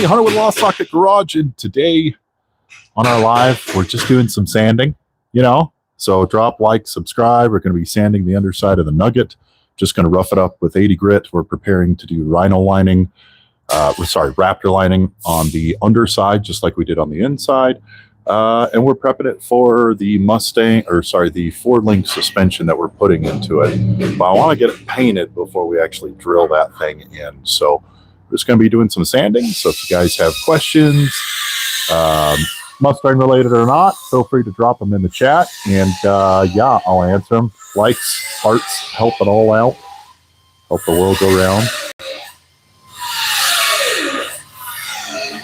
Hunter with Lost Socket Garage, and today on our live, we're just doing some sanding, So drop, like, subscribe. We're going to be sanding the underside of the Nugget. Just going to rough it up with 80 grit. We're preparing to do Raptor lining on the underside, just like we did on the inside. And we're prepping it for the the 4-link suspension that we're putting into it. But I want to get it painted before we actually drill that thing in. So we're just going to be doing some sanding. So if you guys have questions, Mustang related or not, feel free to drop them in the chat. And yeah, I'll answer them. Likes, hearts, help it all out. Help the world go round.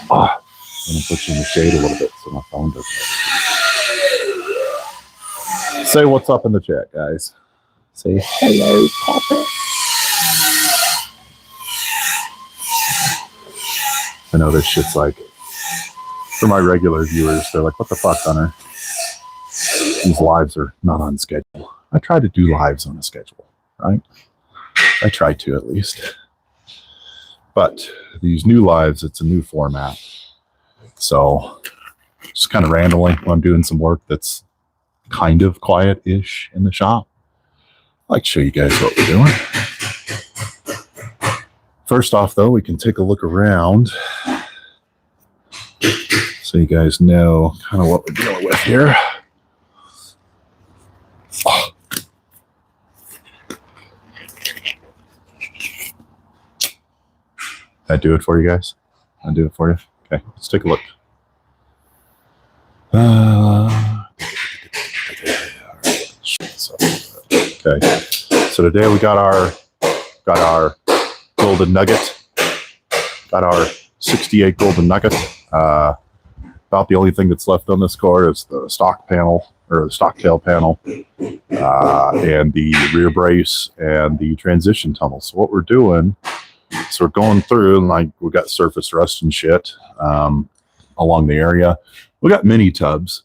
I'm going to put you in the shade a little bit so my phone doesn't. Say what's up in the chat, guys. Say hello, Papa. I know this shit's like, for my regular viewers, they're like, what the fuck, Hunter? These lives are not on schedule. I try to do lives on a schedule, right? I try to, at least. But these new lives, it's a new format. So just kind of randomly when I'm doing some work that's kind of quiet-ish in the shop. I'd like to show you guys what we're doing. First off, though, we can take a look around so you guys know kind of what we're dealing with here. Oh. Did I do it for you guys? I'll do it for you. Okay, let's take a look. Okay, so today we got our Golden Nugget. Got our 68 Golden Nugget. About the only thing that's left on this car is the stock panel, or the stock tail panel, and the rear brace and the transition tunnel. So what we're doing, so we're going through, and like we got surface rust and shit along the area. We got mini tubs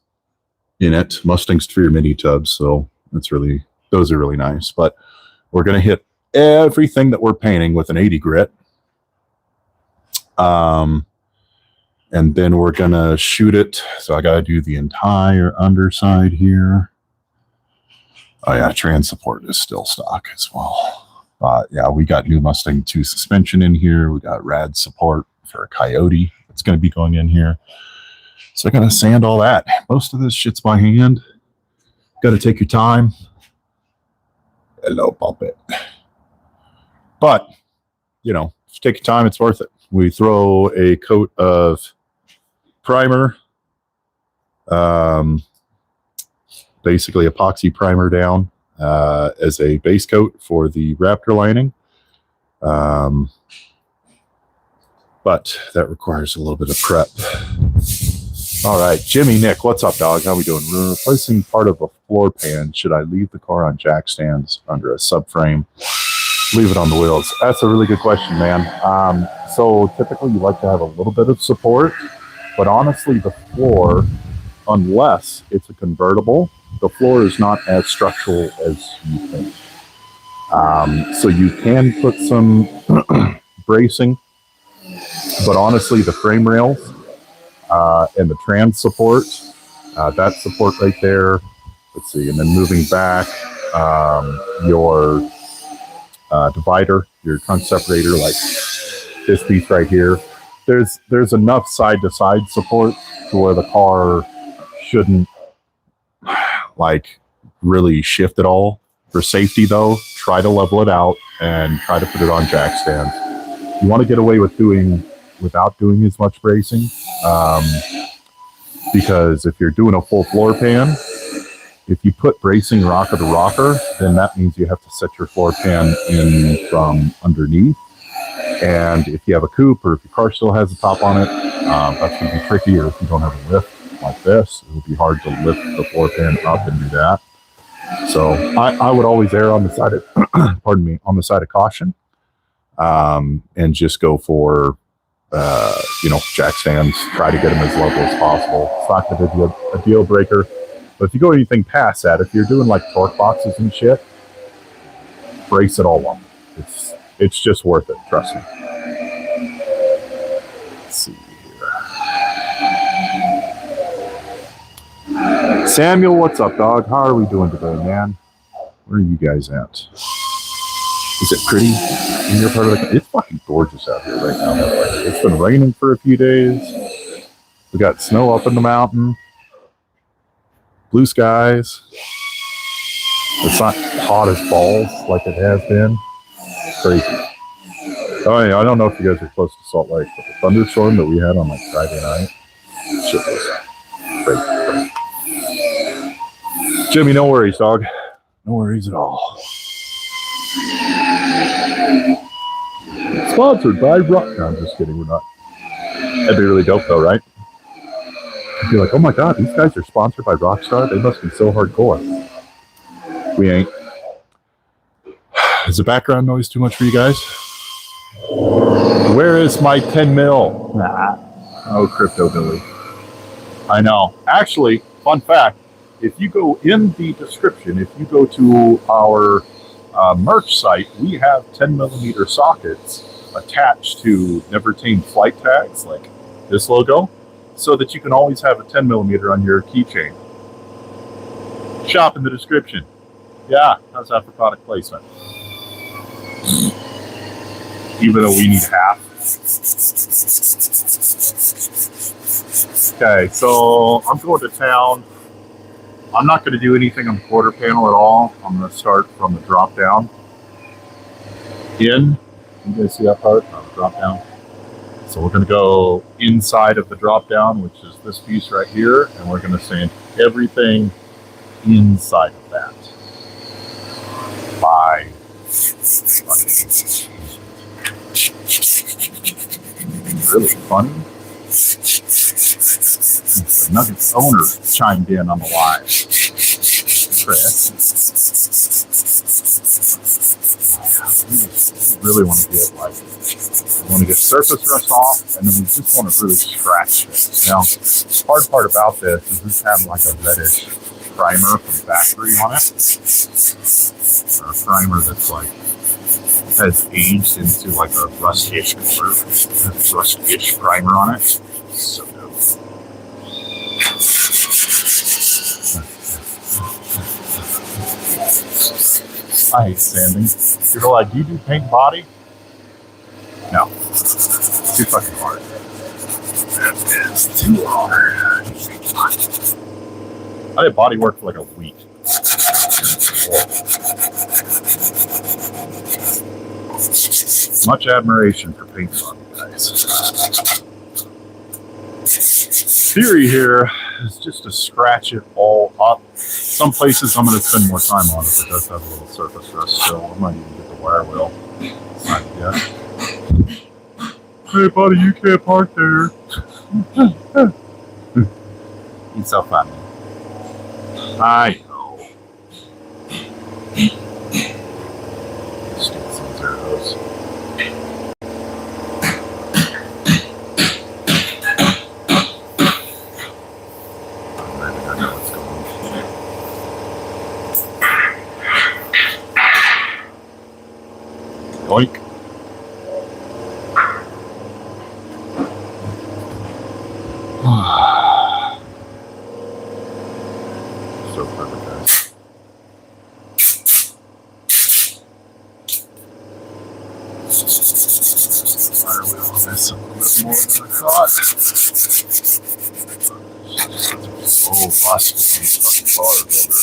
in it, Mustangs 3 mini tubs, so those are really nice. But we're gonna hit everything that we're painting with an 80 grit. And then we're gonna shoot it. So I gotta do the entire underside here. Oh yeah, trans support is still stock as well. Yeah, we got new Mustang 2 suspension in here. We got rad support for a Coyote that's going to be going in here. So I got to sand all that. Most of this shit's by hand. Got to take your time. Hello, puppet. But, if you take your time, it's worth it. We throw a coat of primer, basically epoxy primer down as a base coat for the Raptor lining. But that requires a little bit of prep. All right, Jimmy Nick, what's up, dog? How we doing? We're replacing part of a floor pan. Should I leave the car on jack stands under a subframe? Leave it on the wheels? That's a really good question, man. So typically you like to have a little bit of support, but honestly the floor, unless it's a convertible, the floor is not as structural as you think. So you can put some bracing, but honestly the frame rails and the trans support, that support right there, let's see, and then moving back, your divider, your trunk separator, like this piece right here, there's enough side-to-side support to where the car shouldn't like really shift at all. For safety though, try to level it out and try to put it on jack stands. You want to get away with without doing as much bracing, because if you're doing a full floor pan, if you put bracing rocker to rocker, then that means you have to set your floor pan in from underneath. And if you have a coupe or if your car still has a top on it, that's going to be tricky. Or if you don't have a lift like this, it will be hard to lift the floor pan up and do that. So I would always err on the side of, pardon me, on the side of caution, and just go for, jack stands. Try to get them as level as possible. It's not going to be a deal breaker. But if you go anything past that, if you're doing like torque boxes and shit, brace it all up. It's just worth it. Trust me. Let's see. Samuel, what's up, dog? How are we doing today, man? Where are you guys at? Is it pretty in your part of the... It's fucking gorgeous out here right now. It's been raining for a few days. We got snow up in the mountain. Blue skies. It's not hot as balls like it has been. It's crazy. Oh, yeah, I don't know if you guys are close to Salt Lake, but the thunderstorm that we had on like Friday night, shit was crazy. Jimmy, no worries, dog. No worries at all. Sponsored by Rock. No, I'm just kidding. We're not. That'd be really dope, though, right? You'd be like, oh my god, these guys are sponsored by Rockstar. They must be so hardcore. We ain't. Is the background noise too much for you guys? Where is my 10 mil? Nah. Oh, Crypto Billy. I know. Actually, fun fact, if you go in the description, if you go to our merch site, we have 10 millimeter sockets attached to never tamed flight tags, like this logo, so that you can always have a 10 millimeter on your keychain. Shop in the description. Yeah, how's that for product placement? Even though we need half. Okay, so I'm going to town. I'm not going to do anything on the quarter panel at all. I'm going to start from the drop down. In. You guys see that part? On the drop down. So we're going to go inside of the drop down, which is this piece right here, and we're going to sand everything inside of that. By really funny. The Nugget owner chimed in on the live. Chris. We really want to get surface rust off, and then we just want to really scratch this. Now, the hard part about this is this has like a reddish primer from factory on it. Or a primer that's like has aged into like a rustish color. It has rustish primer on it. So dope. I hate sanding. You're like, do you do paint body? No. It's too fucking hard. It's too hard. I did body work for like a week. Much admiration for paint body, guys. Theory here is just to scratch it all up. Some places I'm going to spend more time on if it does have a little surface rust still. I might even get the wire wheel. It's not yet. Hey buddy, you can't park there. He's so funny. I know. Stupid some zeros. Yoink. So perfect, guys. Fire wheel on this a little bit more than I thought. So rusted these fucking cars over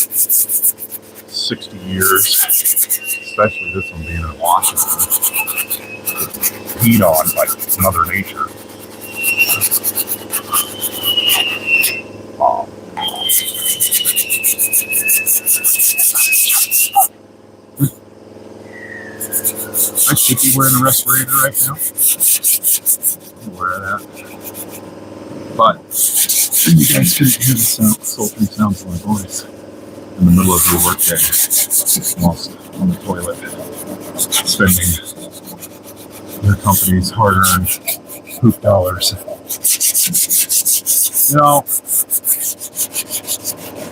60 years. Especially this one being in Washington. Heat on by Mother Nature. I should be wearing a respirator right now. I'm aware of that. But you guys can hear the sultry sounds of my voice in the middle of your workday. Whilst on the toilet, spending your company's hard-earned Coupe dollars. You know,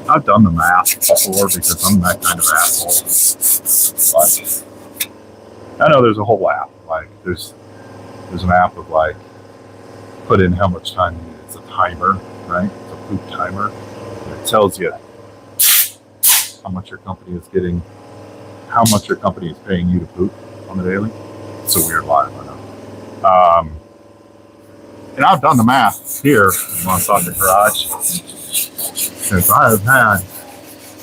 I've done the math before because I'm that kind of asshole. But I know there's a whole app. Like there's an app of like put in how much time you need. It's a timer, right? It's a Coupe timer. And it tells you how much your company is getting, how much your company is paying you to poop on the daily. It's a weird life, I know. And I've done the math here in Lostsocket Garage, because I have had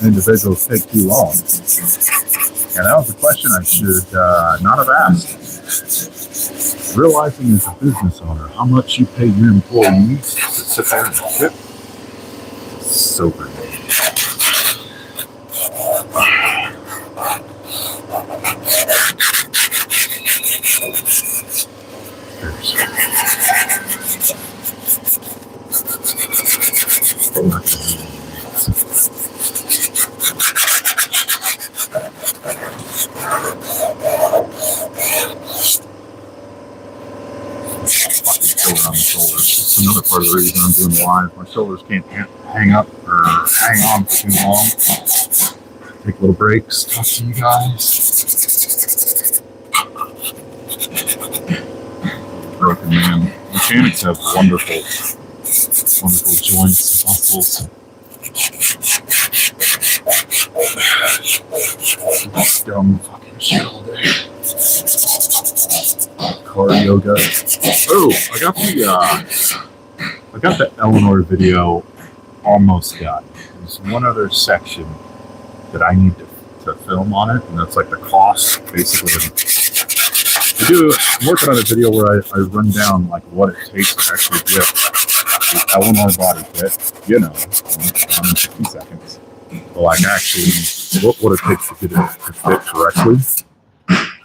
individuals take too long. And that was a question I should not have asked. Realizing as a business owner how much you pay your employees to sit there and ship, so great. It's another part of the reason I'm doing live. My shoulders can't hang up or hang on for too long. Take little breaks, talk to you guys. Broken man. Mechanics have wonderful joints and muscles. Dumb fucking shit all day. Car yoga. Oh, I got the Eleanor video almost done. There's one other section that I need to film on it, and that's like the cost, basically. I'm working on a video where I run down like what it takes to actually get the Eleanor body kit, you know, done in 60 seconds. But like actually, what it takes to get it to fit correctly.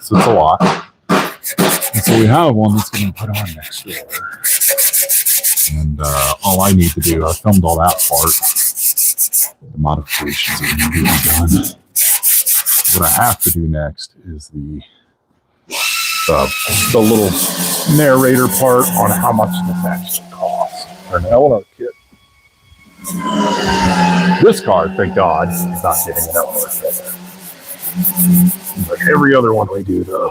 So it's a lot. And so we have one that's going to put on next year. And all I need to do, I filmed all that part. The modifications are going to be done. What I have to do next is the little narrator part on how much this actually costs for an Eleanor kit. This car, thank God, is not getting an Eleanor kit. But every other one we do, though.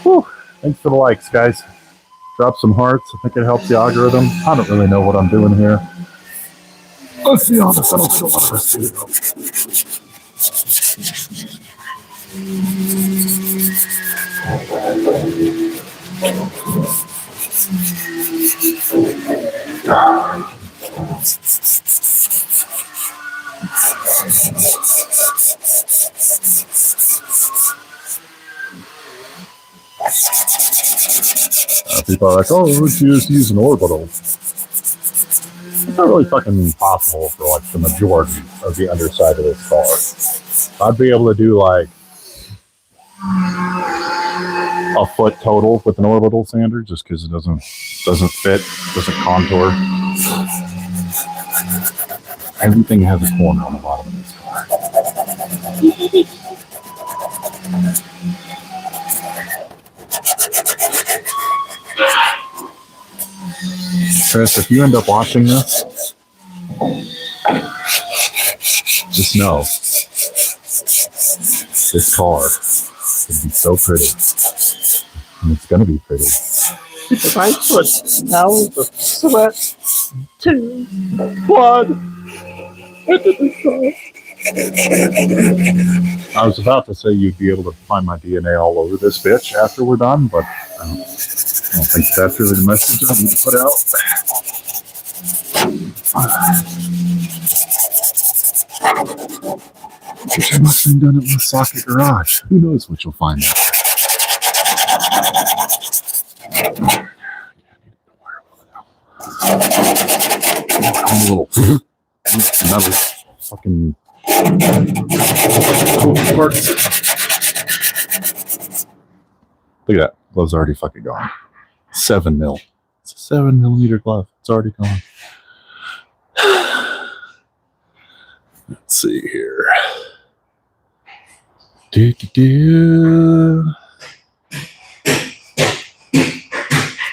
Whew. Thanks for the likes, guys. Drop some hearts. I think it helps the algorithm. I don't really know what I'm doing here. Let's be honest, I don't feel like this too. People are like, oh, we should just use an orbital. It's not really fucking possible for like the majority of the underside of this car. I'd be able to do like a foot total with an orbital sander just because it doesn't fit, doesn't contour. Everything has a corner on the bottom of this car. Chris, if you end up watching this, just know this car is going to be so pretty. And it's going to be pretty. Because I put hours of sweat, tears, blood into this car. I was about to say you'd be able to find my DNA all over this bitch after we're done, but I don't think that's really the message I need to put out. Wish I must have done it in the socket garage. Who knows what you'll find out. I'm a little another fucking parts. Look at that. Glove's already fucking gone. 7 mil. It's a 7 millimeter glove. It's already gone. Let's see here.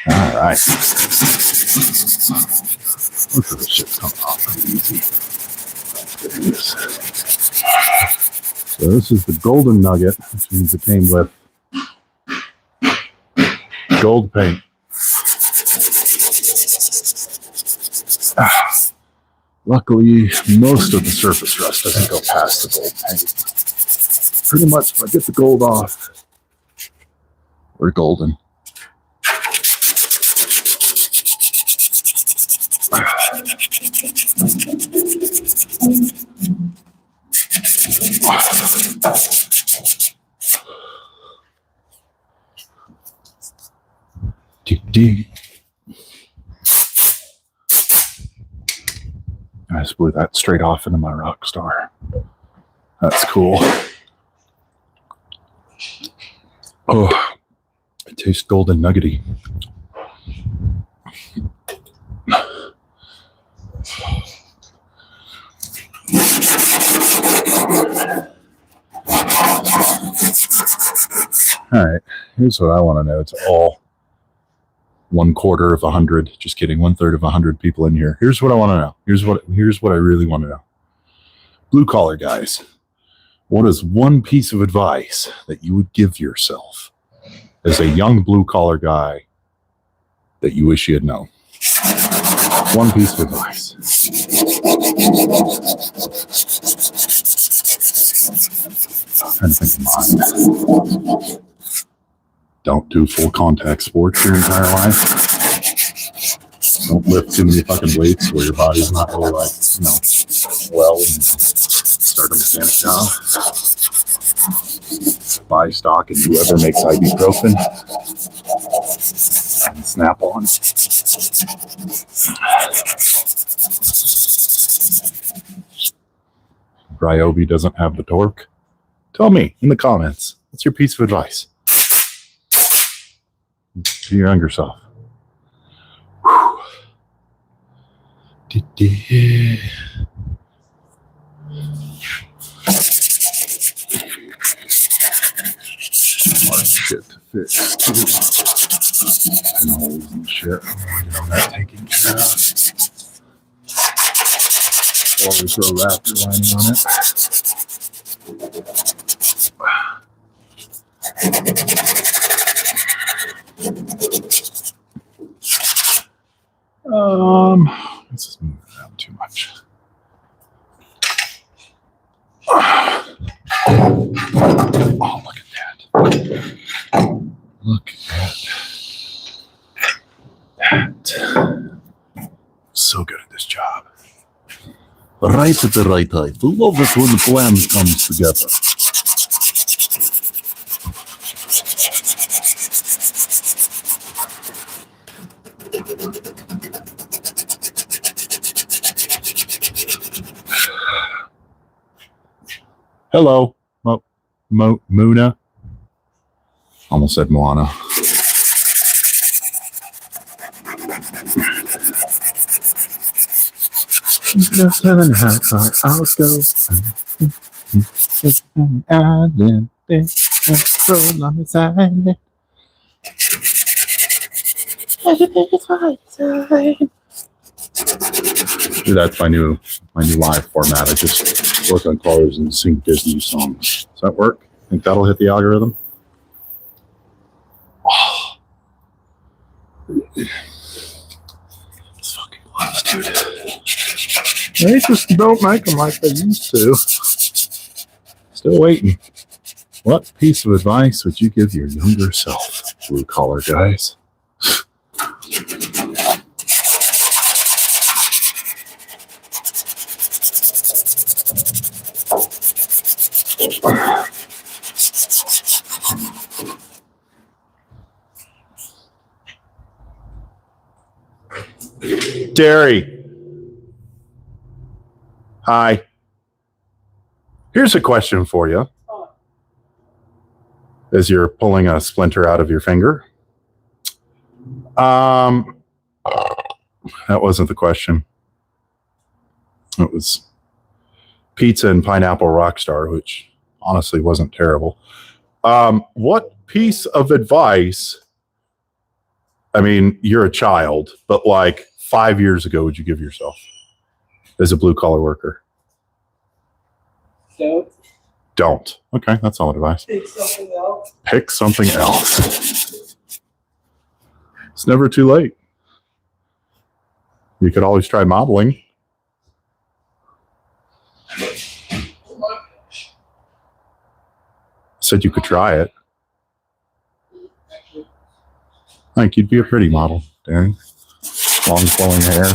All right. Most of this shit's coming off pretty easy. So this is the Golden Nugget, which means it came with gold paint. Luckily, most of the surface rust doesn't go past the gold paint. Pretty much, if I get the gold off, we're golden. I just blew that straight off into my Rockstar. That's cool. Oh, it tastes golden nuggety. All right, here's what I want to know. It's all 1/4 of 100. Just kidding. 1/3 of 100 people in here. Here's what I want to know. Here's what I really want to know. Blue collar guys, what is one piece of advice that you would give yourself as a young blue collar guy that you wish you had known? One piece of advice. I'm trying to think of mine. Don't do full contact sports your entire life. Don't lift too many fucking weights where your body's not really like, well, and start a mechanic job. Buy stock and whoever makes ibuprofen and snap on. Ryobi doesn't have the torque. Tell me in the comments, what's your piece of advice to your younger self? Hard shit to fix too. And holes and shit. Get all that taken care of. Or we throw Raptor lining on it. This is moving around too much. Oh, look at that. Look at that. So good at this job. Right at the right time. I love it when the plan comes together. Hello, Muna. Almost said Moana. Just having how far I'll go. Island, roll on the side. Dude, that's my new live format. I just work on cars and sing Disney songs. Does that work? Think that'll hit the algorithm? Oh. It's fucking close, dude. They just don't make them like they used to. Still waiting. What piece of advice would you give your younger self, blue collar guys? Derry. Hi. Here's a question for you. As you're pulling a splinter out of your finger. That wasn't the question. It was pizza and pineapple Rockstar, which honestly wasn't terrible. What piece of advice, I mean, you're a child, but like 5 years ago, would you give yourself as a blue collar worker? Don't. Okay, that's solid advice. Pick something else. Pick something else. It's never too late. You could always try modeling. Said you could try it. I think you'd be a pretty model, Darren. Long flowing hair.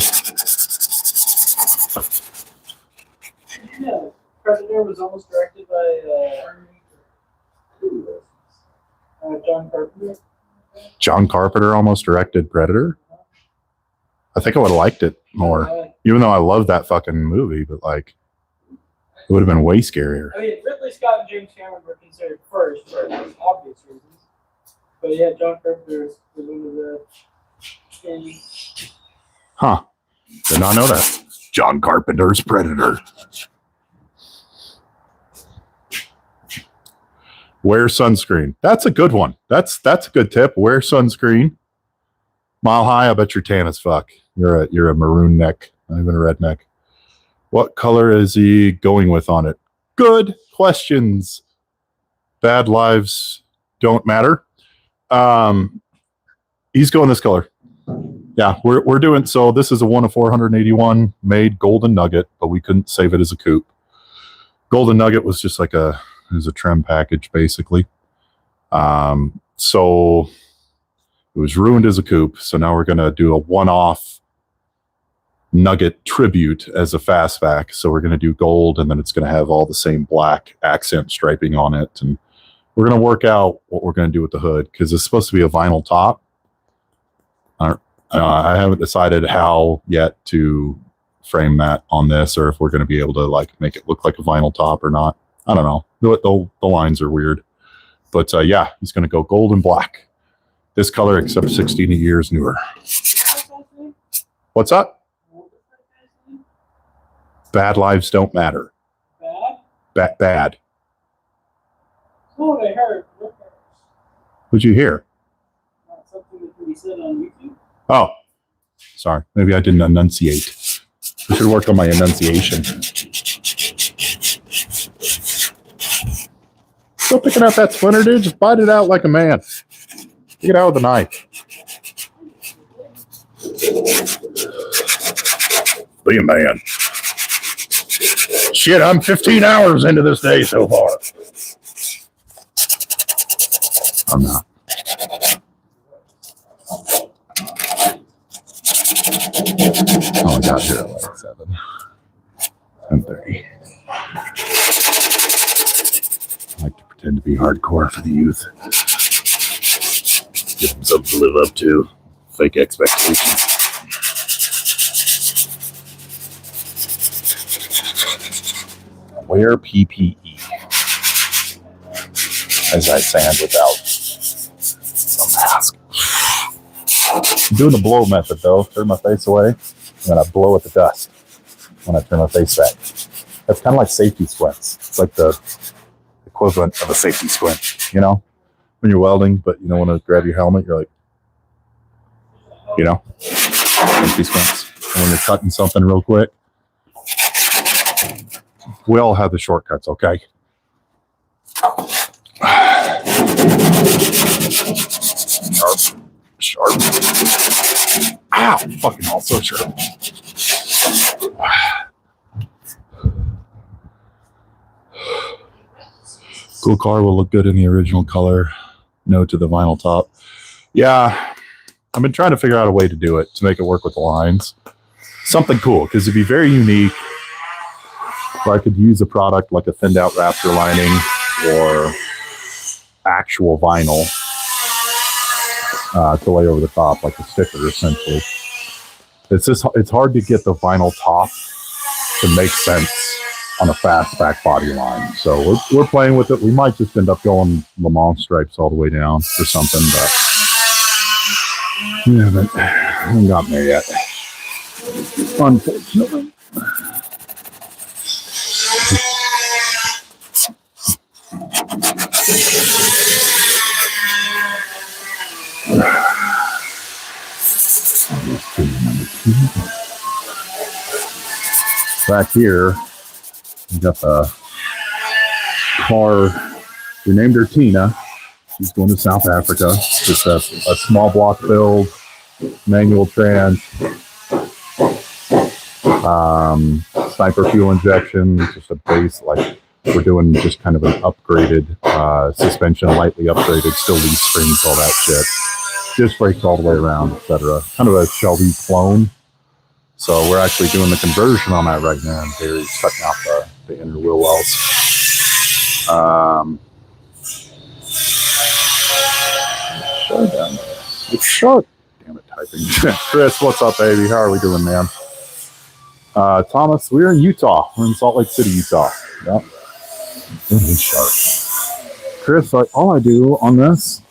Yeah, Predator was almost directed by John Carpenter. John Carpenter almost directed Predator. I think I would have liked it more, even though I love that fucking movie. But like, it would have been way scarier. I mean, Ridley Scott and James Cameron were considered first for obvious reasons. But yeah, John Carpenter was one of the things. Huh. Did not know that. John Carpenter's Predator. Wear sunscreen. That's a good one. That's a good tip. Wear sunscreen. Mile high, I bet you're tan as fuck. You're a maroon neck, not even a redneck. What color is he going with on it? Good questions. Bad lives don't matter. He's going this color. Yeah, we're doing, so this is a 1 of 481 made Golden Nugget, but we couldn't save it as a coupe. Golden Nugget was just like it was a trim package basically. So it was ruined as a coupe. So now we're going to do a one-off Nugget tribute as a fastback. So we're going to do gold, and then it's going to have all the same black accent striping on it. And we're going to work out what we're going to do with the hood, because it's supposed to be a vinyl top. I haven't decided how yet to frame that on this, or if we're going to be able to like make it look like a vinyl top or not. I don't know. The lines are weird. But yeah, he's going to go gold and black. This color, except 16 years newer. What's up? Bad lives don't matter. Bad? Bad. Oh, they heard. What'd you hear? Not something that can be said on YouTube. Oh, sorry. Maybe I didn't enunciate. I should work on my enunciation. Still picking out that splinter, dude. Just bite it out like a man. Take it out with a knife. Be a man. Shit, I'm 15 hours into this day so far. I'm not. Oh, I got here at like 7. 10:30. I like to pretend to be hardcore for the youth. Give them something to live up to. Fake expectations. Wear PPE. As I stand without a mask. I'm doing the blow method though. Turn my face away, and then I blow at the dust when I turn my face back. That's kind of like safety squints. It's like the equivalent of a safety squint, you know? When you're welding, but you don't want to grab your helmet, you're like, you know? Safety squints. And when you're cutting something real quick. We all have the shortcuts, okay? Sharp. Ow! Fucking also sharp. Cool car will look good in the original color. No to the vinyl top. Yeah, I've been trying to figure out a way to do it, to make it work with the lines. Something cool, because it'd be very unique. Where I could use a product like a thinned out Raptor lining or actual vinyl to lay over the top, like a sticker, essentially. It's hard to get the vinyl top to make sense on a fastback body line. So we're playing with it. We might just end up going Le Mans stripes all the way down or something, but we haven't gotten there yet, unfortunately. Back here, we got the car, we named her Tina. She's going to South Africa. Just a small block build, manual trans, sniper fuel injection, just a base. Like we're doing just kind of an upgraded suspension, lightly upgraded, still leaf springs, all that shit. Disc brakes all the way around, etc. Kind of a Shelby clone. So we're actually doing the conversion on that right now. Barry's cutting out the inner wheel wells. It's short. Damn it, typing. Chris, what's up, baby? How are we doing, man? Thomas, we're in Utah. We're in Salt Lake City, Utah. Yep. It is sharp. Chris, all I do on this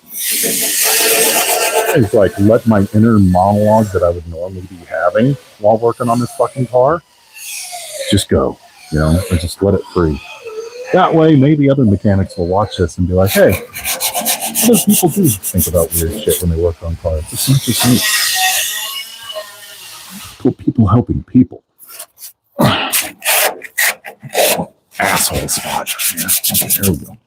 is like let my inner monologue that I would normally be having while working on this fucking car just go, and just let it free. That way, maybe other mechanics will watch this and be like, hey, other people do think about weird shit when they work on cars. It's not just me. Cool people helping people. Asshole spot. Yeah, there we go.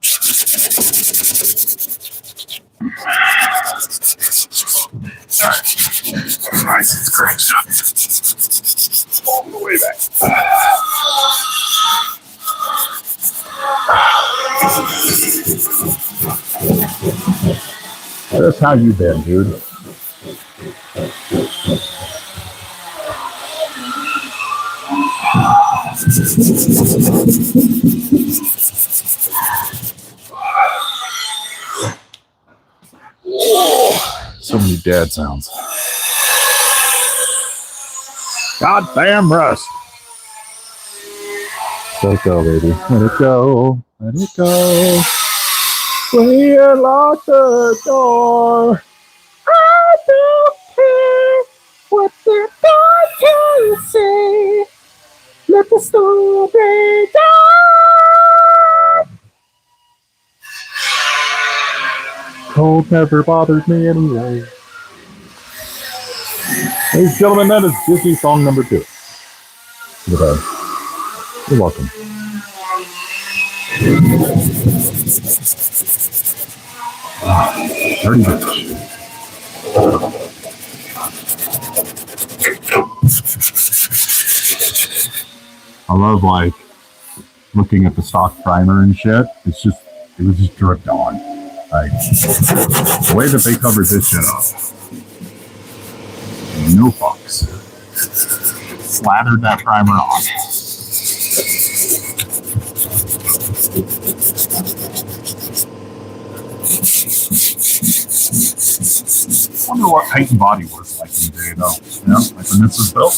Alright, it's great stuff. All the way back. That's how you been, dude. So many dad sounds. Goddamn rust. Let it go, baby. Let it go. Let it go. We lock the door. I don't care what the door can say. Let the story die. Cold never bothered me anyway. Ladies and gentlemen, that is Disney song number 2. Goodbye. You're welcome. Dirty bitch. I love like looking at the stock primer and shit. It was just dripped on. Like the way that they covered this shit up. No fucks. Slathered that primer on. I wonder what paint and body was like in the day, though. Like when this was built.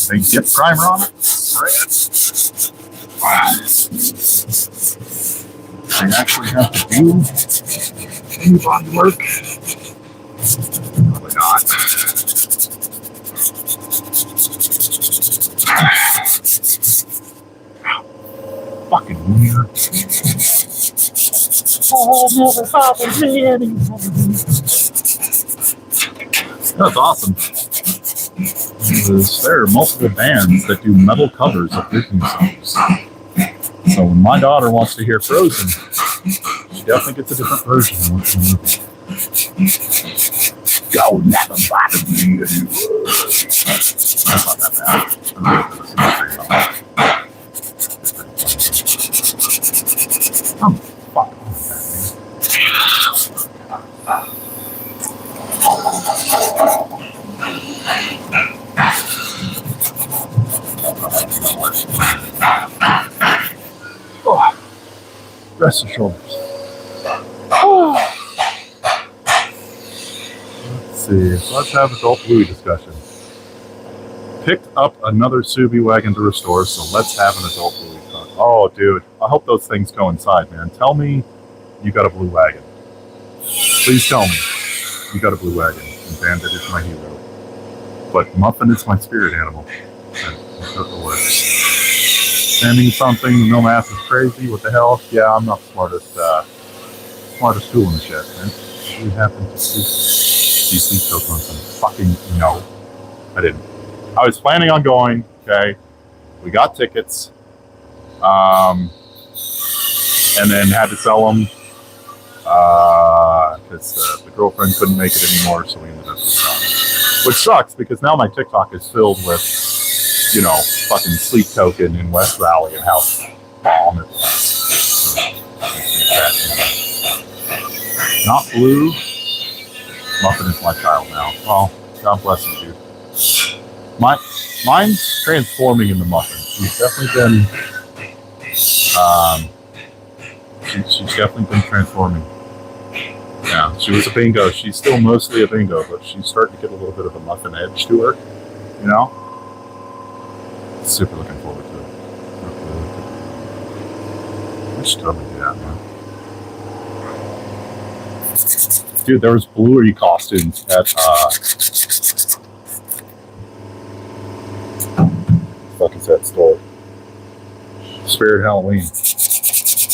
They get primer on it, spray it. They actually have to do any body work. Probably not. Fucking weird. Oh, never happened to me anymore. That's awesome. There are multiple bands that do metal covers of Disney songs. So when my daughter wants to hear Frozen, she definitely gets a different version than what's in the movie. Go never bother me anymore. That's not that bad. I'm fucking oh, rest the shoulders. Oh. Let's see. Let's have adult Louie discussion. Picked up another Subi wagon to restore, so let's have an adult Louie talk. Oh, dude. I hope those things coincide, man. Tell me you got a blue wagon. Please tell me you got a blue wagon. And Bandit is my hero. But Muffin is my spirit animal. Sending something, no math is crazy. What the hell? Yeah, I'm not the smartest tool in the shed, man. What happened to DC took on some fucking no. I didn't. I was planning on going, okay. We got tickets. and then had to sell them because the girlfriend couldn't make it anymore, so we ended up just selling them. Which sucks because now my TikTok is filled with, you know, fucking Sleep Token in West Valley and how bomb it was. So, not blue. Muffin is my child now. Well, God bless you, dude. Mine's transforming into Muffin. She's definitely been, she's definitely been transforming. Yeah, she was a bingo. She's still mostly a bingo, but she's starting to get a little bit of a Muffin edge to her. You know? Super looking forward to it. I should totally do that, man. Dude, there was blueberry costumes at fuck is that store? Spirit Halloween. I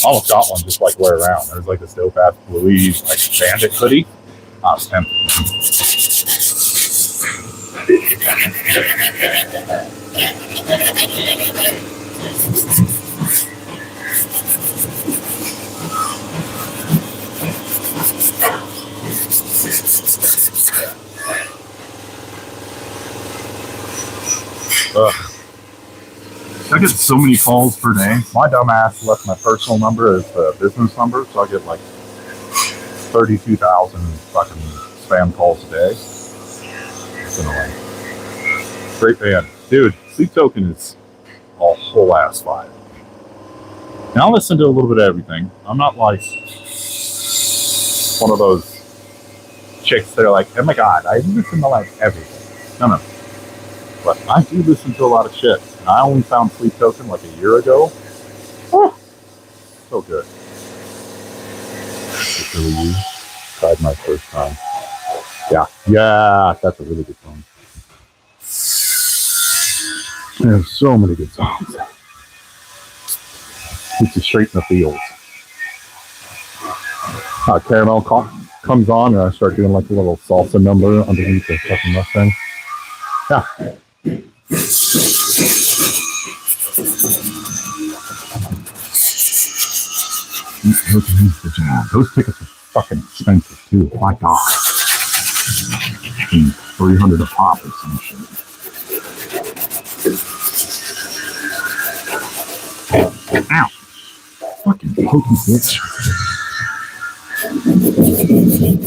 almost got one just like wear around. There's like this dope ass bluey like bandit hoodie. I was tempted. I get so many calls per day. My dumbass left my personal number as a business number, so I get like 32,000 fucking spam calls a day. It's annoying. Great band. Dude, Sleep Token is a whole ass vibe. And I'll listen to a little bit of everything. I'm not like one of those chicks that are like, oh my god, I listen to like everything. No. But I do listen to a lot of shit. And I only found Sleep Token like a year ago. Oh, so good. It's really you. Tried my first time. Yeah, that's a really good song. There's so many good songs. Keeps you straight in the fields. Caramel comes on and I start doing like a little salsa number underneath the fucking Mustang. Yeah. Those tickets are fucking expensive too. My God. $300 a pop or some shit. Ow. Fucking poking bitch.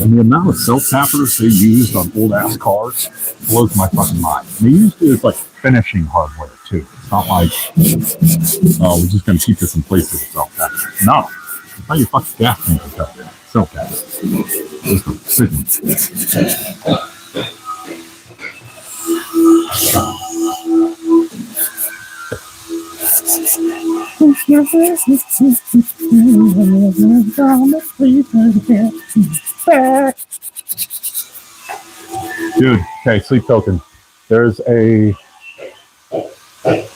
And the amount of self-tappers they used on old ass cars blows my fucking mind. And they used it as like finishing hardware too. It's not like, oh, we're just gonna keep this in place with self-tappers. No. That's how you fucking gas tank is up there. Self-tappers. Those are sitting. Dude, okay, Sleep Token. There's a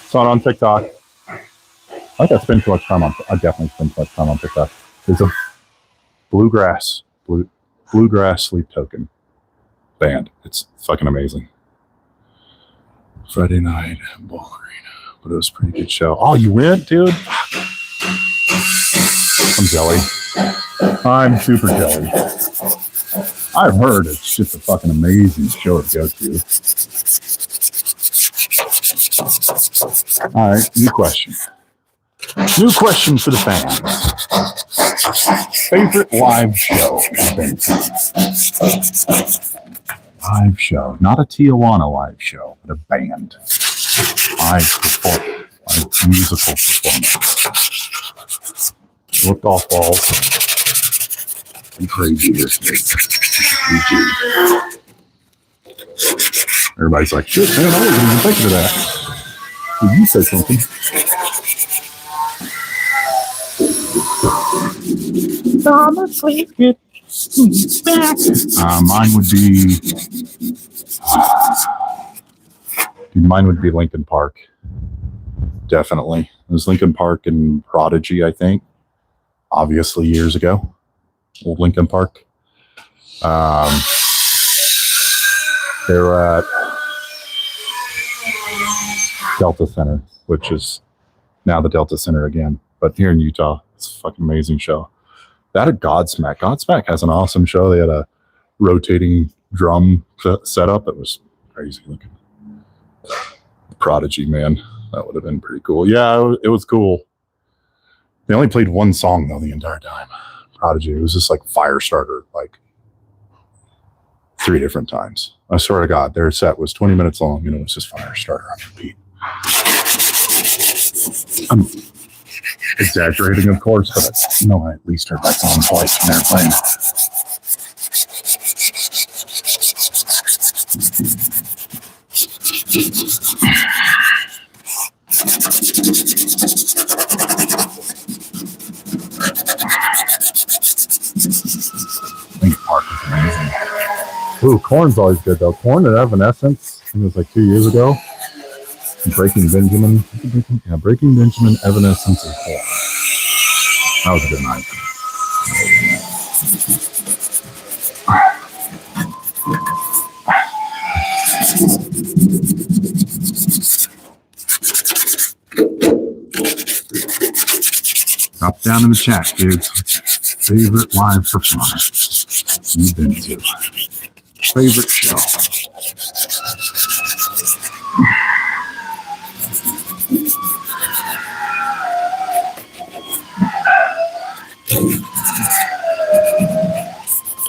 song on TikTok. I think I definitely spend too much time on TikTok. There's a bluegrass Sleep Token band. It's fucking amazing. Friday night, Ball Arena. But it was a pretty good show. Oh, you went, dude? I'm jelly. I'm super jelly. I've heard it's just a fucking amazing show to go to. All right, new question. New question for the fans. Favorite live show you've been to? Live show. Not a Tijuana live show, but a band. Live musical performance. Looked off balls. And crazy this Everybody's like, shit, man, I wasn't even thinking of that. Did you say something? Mine would be Linkin Park. Definitely. It was Linkin Park and Prodigy, I think. Obviously, years ago. Old Linkin Park. They were at Delta Center, which is now the Delta Center again, but here in Utah. It's a fucking amazing show. That had Godsmack. Godsmack has an awesome show. They had a rotating drum setup. It was crazy looking. Prodigy, man. That would have been pretty cool. Yeah, it was cool. They only played one song, though, the entire time. Prodigy. It was just like Firestarter, like 3 different times. I swear to God, their set was 20 minutes long, and it was just Firestarter on repeat. I'm exaggerating, of course, but I at least heard that song twice when they were playing. Park is amazing. Ooh, Korn's always good though. Korn and Evanescence, I think it was like 2 years ago. Breaking Benjamin, Evanescence, and Korn. That was a good night. Drop down in the chat, kids. Favorite live performance you've been to? Favorite show?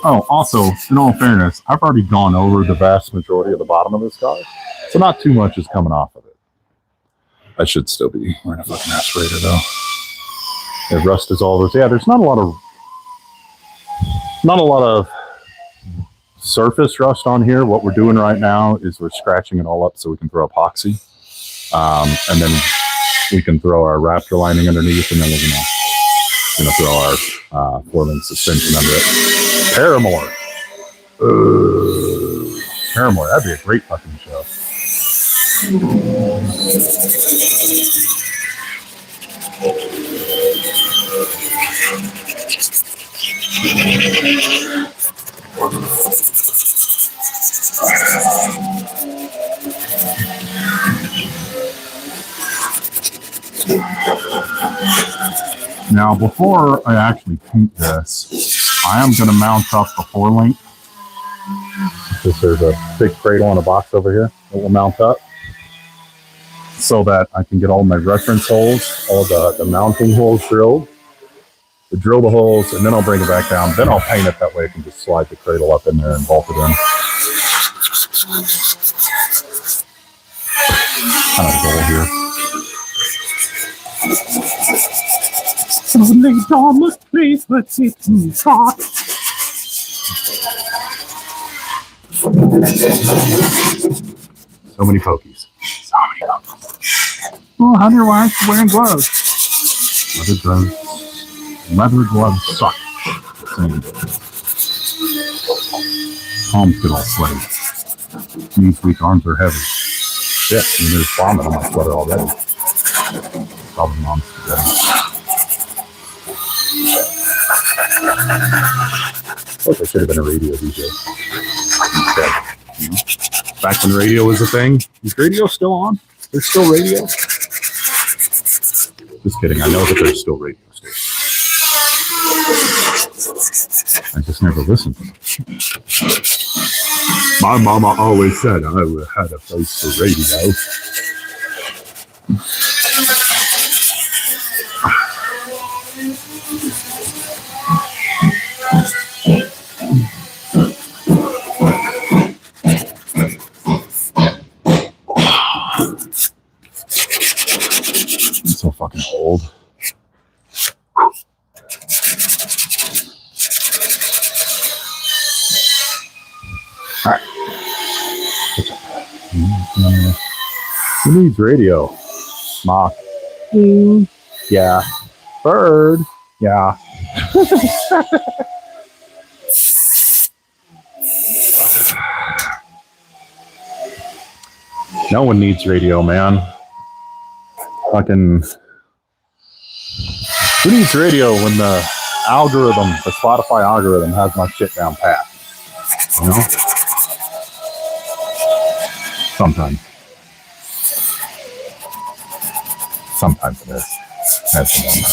Oh, also, in all fairness, I've already gone over the vast majority of the bottom of this car, so not too much is coming off of it. I should still be wearing a fucking aspirator though. The rust is all this. Yeah, there's not a lot of surface rust on here. What we're doing right now is we're scratching it all up so we can throw epoxy, and then we can throw our Raptor lining underneath, and then we're gonna throw our 4-link suspension under it. Paramore. Paramore, that'd be a great fucking show. Now, before I actually paint this, I am going to mount up the 4-link. Because there's a big cradle in a box over here that will mount up, so that I can get all my reference holes, all the mounting holes drilled. Drill the holes, and then I'll bring it back down. Then I'll paint it that way I can just slide the cradle up in there and bolt it in. Kind of goal here. So lay down the place, let's eat some hot. So many pokies. So many pokies. Oh, how do your wife wearing gloves? Leather gloves suck. Palms get all sweaty. Knees weak, arms are heavy. Shit, I mean, there's vomit on my sweater already. Probably mom's spaghetti. Of course, I should have been a radio DJ. Okay. Back when radio was a thing. Is radio still on? There's still radio? Just kidding. I know that there's still radio stations. I just never listened to them. My mama always said I had a place for radio. So fucking old. Alright. Who needs radio? Moth. Yeah. Bird. Yeah. No one needs radio, man. Fucking. Who needs radio when the algorithm, the Spotify algorithm, has my shit down pat? You know? Sometimes. Sometimes it is. That's the one.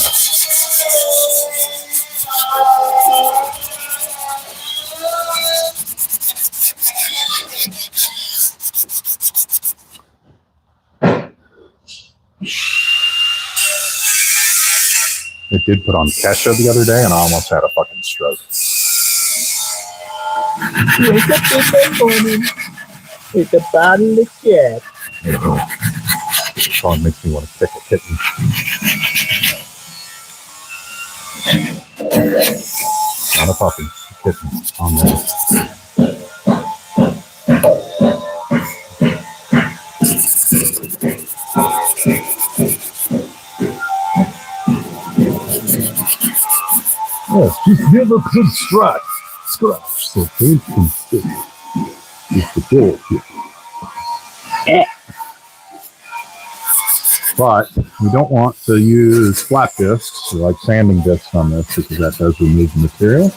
It did put on Kesha the other day, and I almost had a fucking stroke. Wake up in the morning with a bottle of gas. It probably makes me want to kick a kitten. Not a puppy, a kitten on there. Yes, just give up some scratch, so paint can stick. It's the goal here. But we don't want to use flat discs or like sanding discs on this because that does remove the material.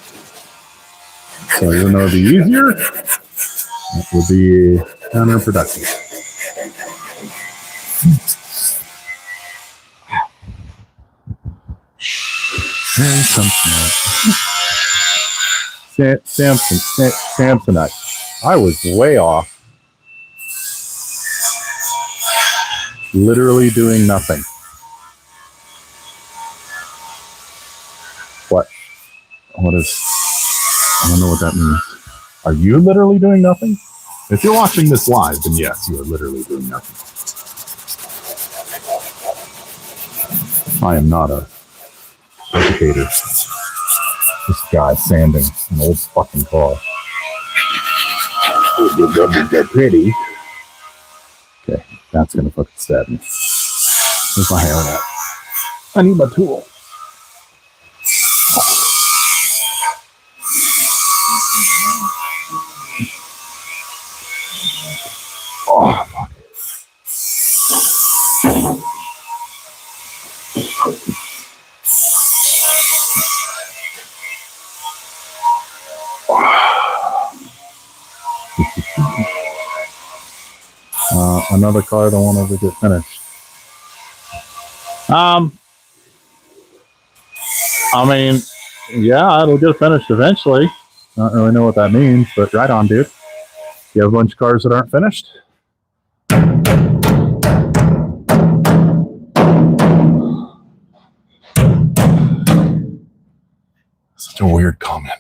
So even though it would be easier, it would be counterproductive. And Samsonite. I was way off. Literally doing nothing. What? What is... I don't know what that means. Are you literally doing nothing? If you're watching this live, then yes, you are literally doing nothing. I am not a educator. This guy sanding an old fucking car. They're pretty. Okay, that's gonna fucking stab me. Where's my hair at? I need my tool. Oh, fuck. Another car that won't ever get finished. I mean, yeah, it'll get finished eventually. I don't really know what that means, but right on, dude. You have a bunch of cars that aren't finished? Such a weird comment.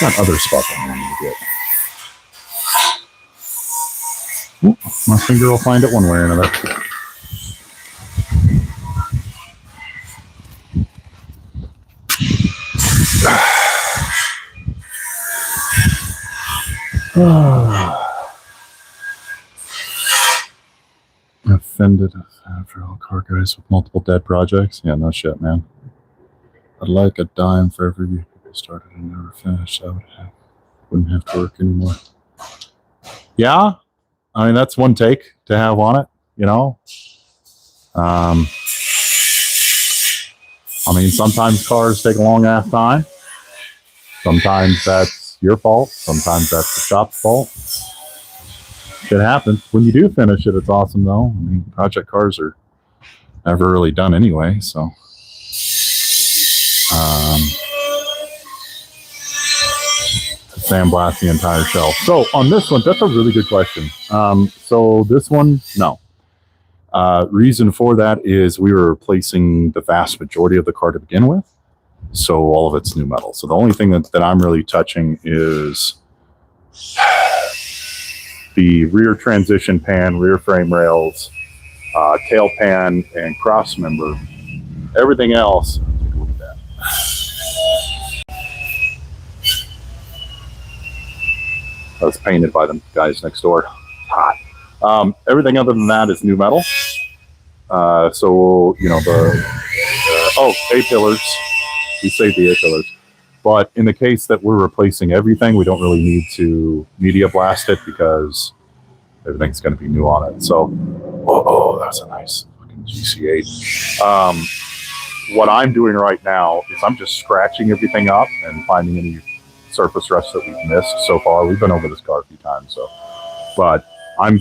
Got other spots I want to get. Ooh, my finger will find it one way or another. Offended after all car guys with multiple dead projects. Yeah, no shit, man. I'd like a dime for every vehicle started and never finished. I wouldn't have to work anymore. Yeah, I mean that's one take to have on it, you know. I mean sometimes cars take a long ass time. Sometimes that's your fault. Sometimes that's the shop's fault. Shit happens. When you do finish it, it's awesome though. I mean, project cars are never really done anyway, so. Sandblast the entire shelf. So on this one, that's a really good question. So this one, no. Reason for that is we were replacing the vast majority of the car to begin with. So all of it's new metal. So the only thing that I'm really touching is the rear transition pan, rear frame rails, tail pan, and cross member. Everything else, look at that. That was painted by the guys next door. Hot. Everything other than that is new metal. So, you know, A-pillars. We saved the A-pillars. But in the case that we're replacing everything, we don't really need to media blast it because everything's going to be new on it. So, oh, that's a nice fucking GC8. What I'm doing right now is I'm just scratching everything up and finding any surface rust that we've missed so far. We've been over this car a few times, so. But I'm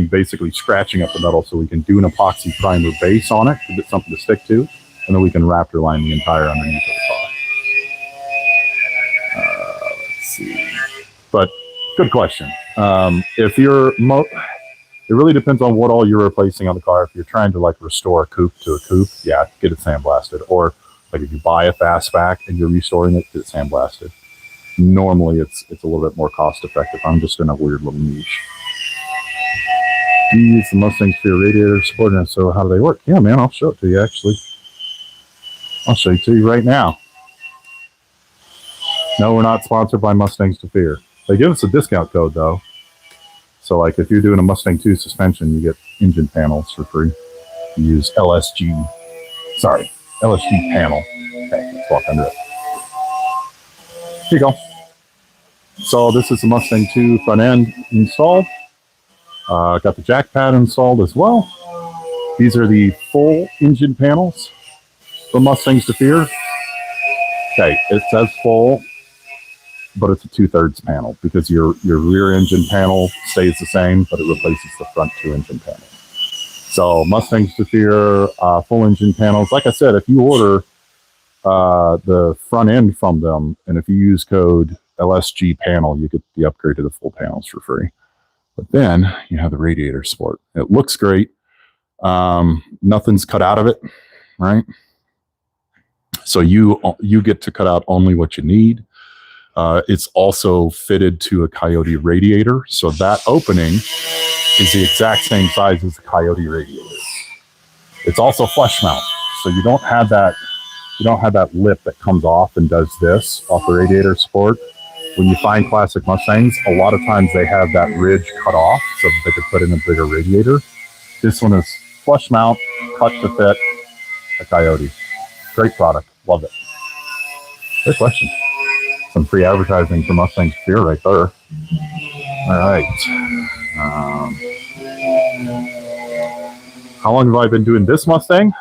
basically scratching up the metal so we can do an epoxy primer base on it to get something to stick to, and then we can Raptor line the entire underneath of the car. Let's see. But good question. If you're it really depends on what all you're replacing on the car. If you're trying to like restore a coupe to a coupe, yeah, get it sandblasted. Or like if you buy a fastback and you're restoring it, get it sandblasted. Normally it's a little bit more cost effective. I'm just in a weird little niche. Do you use the Mustangs for your radiator support? And so how do they work? Yeah, man, I'll show it to you actually. I'll show it to you right now. No, we're not sponsored by Mustangs to Fear. They give us a discount code though. So like if you're doing a Mustang 2 suspension, you get engine panels for free. You use LSG panel. Okay, let's walk under it. Here you go. So this is the Mustang 2 front end installed. Got the jack pad installed as well. These are the full engine panels for Mustangs to Fear. Okay, it says full, but it's a 2/3 panel because your rear engine panel stays the same, but it replaces the front 2 engine panels. So Mustangs to Fear, full engine panels. Like I said, if you order the front end from them, and if you use code LSG panel, you get the upgrade to the full panels for free. But then you have the radiator support. It looks great. Nothing's cut out of it, right? So you get to cut out only what you need. It's also fitted to a Coyote radiator. So that opening is the exact same size as the Coyote radiator. It's also flush mount. So you don't have that lip that comes off and does this off the radiator support. When you find classic Mustangs, a lot of times they have that ridge cut off so that they could put in a bigger radiator. This one is flush mount, cut to fit a Coyote. Great product. Love it. Good question. Some free advertising for Mustangs here right there. All right. How long have I been doing this Mustang?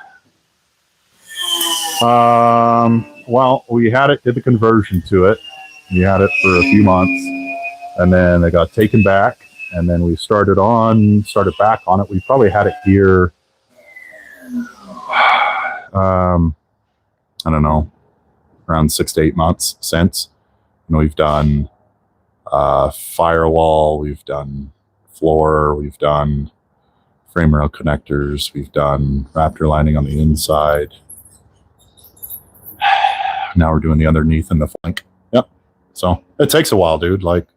Well, we did the conversion to it. We had it for a few months, and then it got taken back, and then we started back on it. We probably had it here, I don't know, around 6 to 8 months since. We've done firewall, we've done floor, we've done frame rail connectors, we've done Raptor lining on the inside. Now we're doing the underneath and the flank. Yep. So it takes a while, dude. Like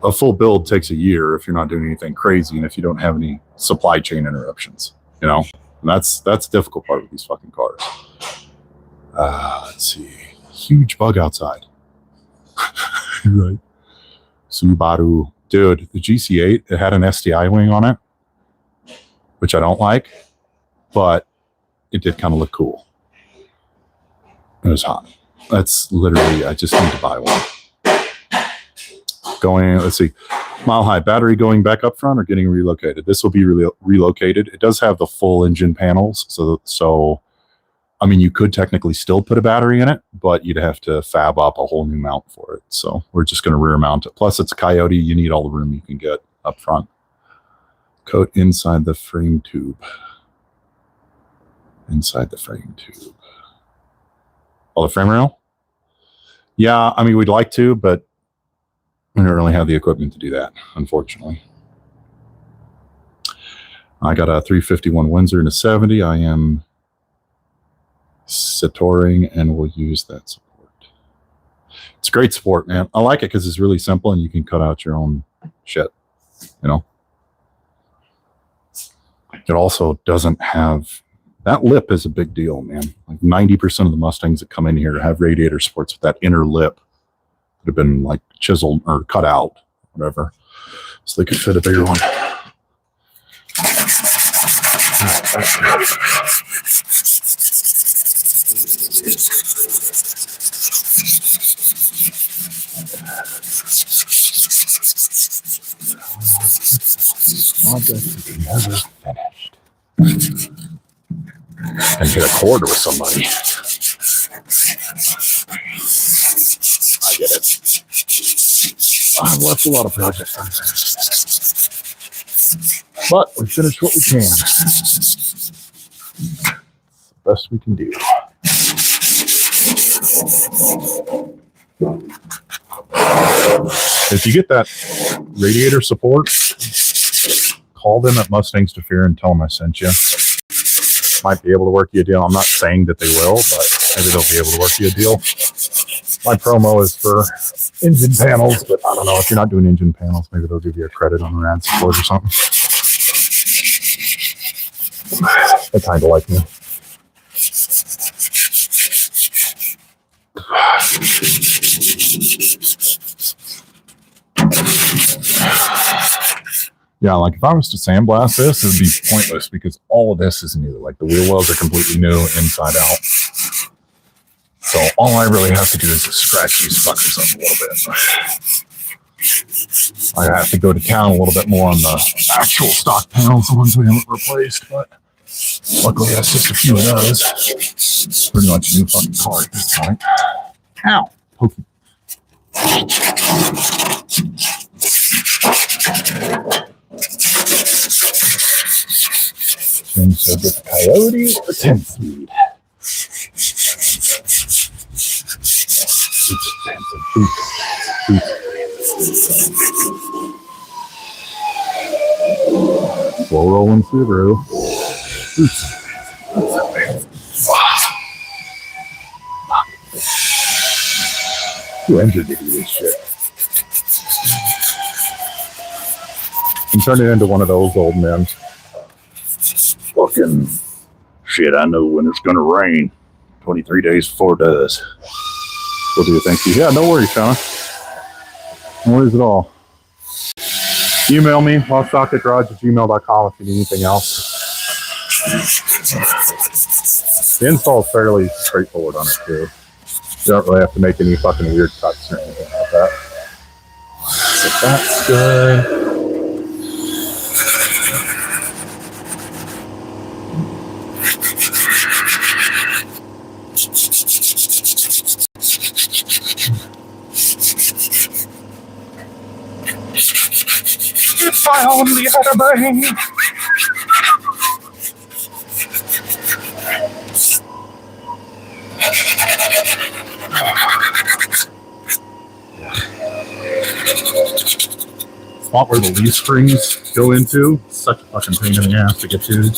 a full build takes a year if you're not doing anything crazy and if you don't have any supply chain interruptions, And that's the difficult part of these fucking cars. Let's see. Huge bug outside. Right. Subaru. Dude, the GC8, it had an STI wing on it, which I don't like, but it did kind of look cool. It was hot. That's literally, I just need to buy one. Let's see, Mile High battery going back up front or getting relocated. This will be relocated. It does have the full engine panels. So, I mean, you could technically still put a battery in it, but you'd have to fab up a whole new mount for it. So we're just going to rear mount it. Plus it's a Coyote. You need all the room you can get up front. Coat inside the frame tube. Inside the frame tube. Oh, the frame rail? Yeah, I mean, we'd like to, but we don't really have the equipment to do that, unfortunately. I got a 351 Windsor and a 70. I am Satoring and we'll use that support. It's great support, man. I like it because it's really simple and you can cut out your own shit, It also doesn't have... That lip is a big deal, man. Like 90% of the Mustangs that come in here have radiator supports with that inner lip that have been like chiseled or cut out, whatever, so they could fit a bigger one. Never finished. And hit a chord with somebody. I get it. I've left a lot of projects on there. But we finished what we can. It's the best we can do. If you get that radiator support, call them at Mustangs to Fear and tell them I sent you. Might be able to work you a deal. I'm not saying that they will, but maybe they'll be able to work you a deal. My promo is for engine panels, but I don't know if you're not doing engine panels. Maybe they'll give you a credit on the rad support or something. They kind of like me. Yeah, like if I was to sandblast this, it would be pointless because all of this is new. Like the wheel wells are completely new inside out. So all I really have to do is just scratch these fuckers up a little bit. I have to go to town a little bit more on the actual stock panels, the ones we haven't replaced, but luckily that's just a few of those. It's pretty much a new fucking car at this point. Ow! Pokey. And so get the Coyote for 10 speed. Slow rolling Subaru. Who entered to do this shit? And turn it into one of those old men. Fucking shit, I know when it's gonna rain. 23 days before it does. What do you think? Yeah, no worries, Sean. No worries at all. Email me, lostsocketgarage@gmail.com if you need anything else. The install is fairly straightforward on it, too. You don't really have to make any fucking weird cuts or anything like that. So that's good. If I only had a brain. Spot where the leaf springs go into, such a fucking pain in the ass to get to.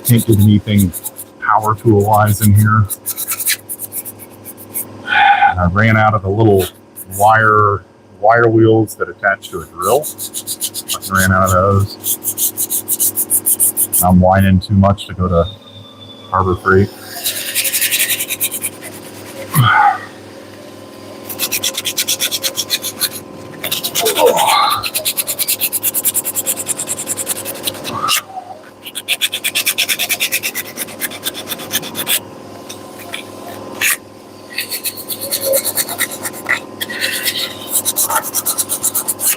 Can't do anything power tool wise in here. And I ran out of the little wire wheels that attach to a drill. I ran out of those. I'm whining too much to go to Harbor Freight.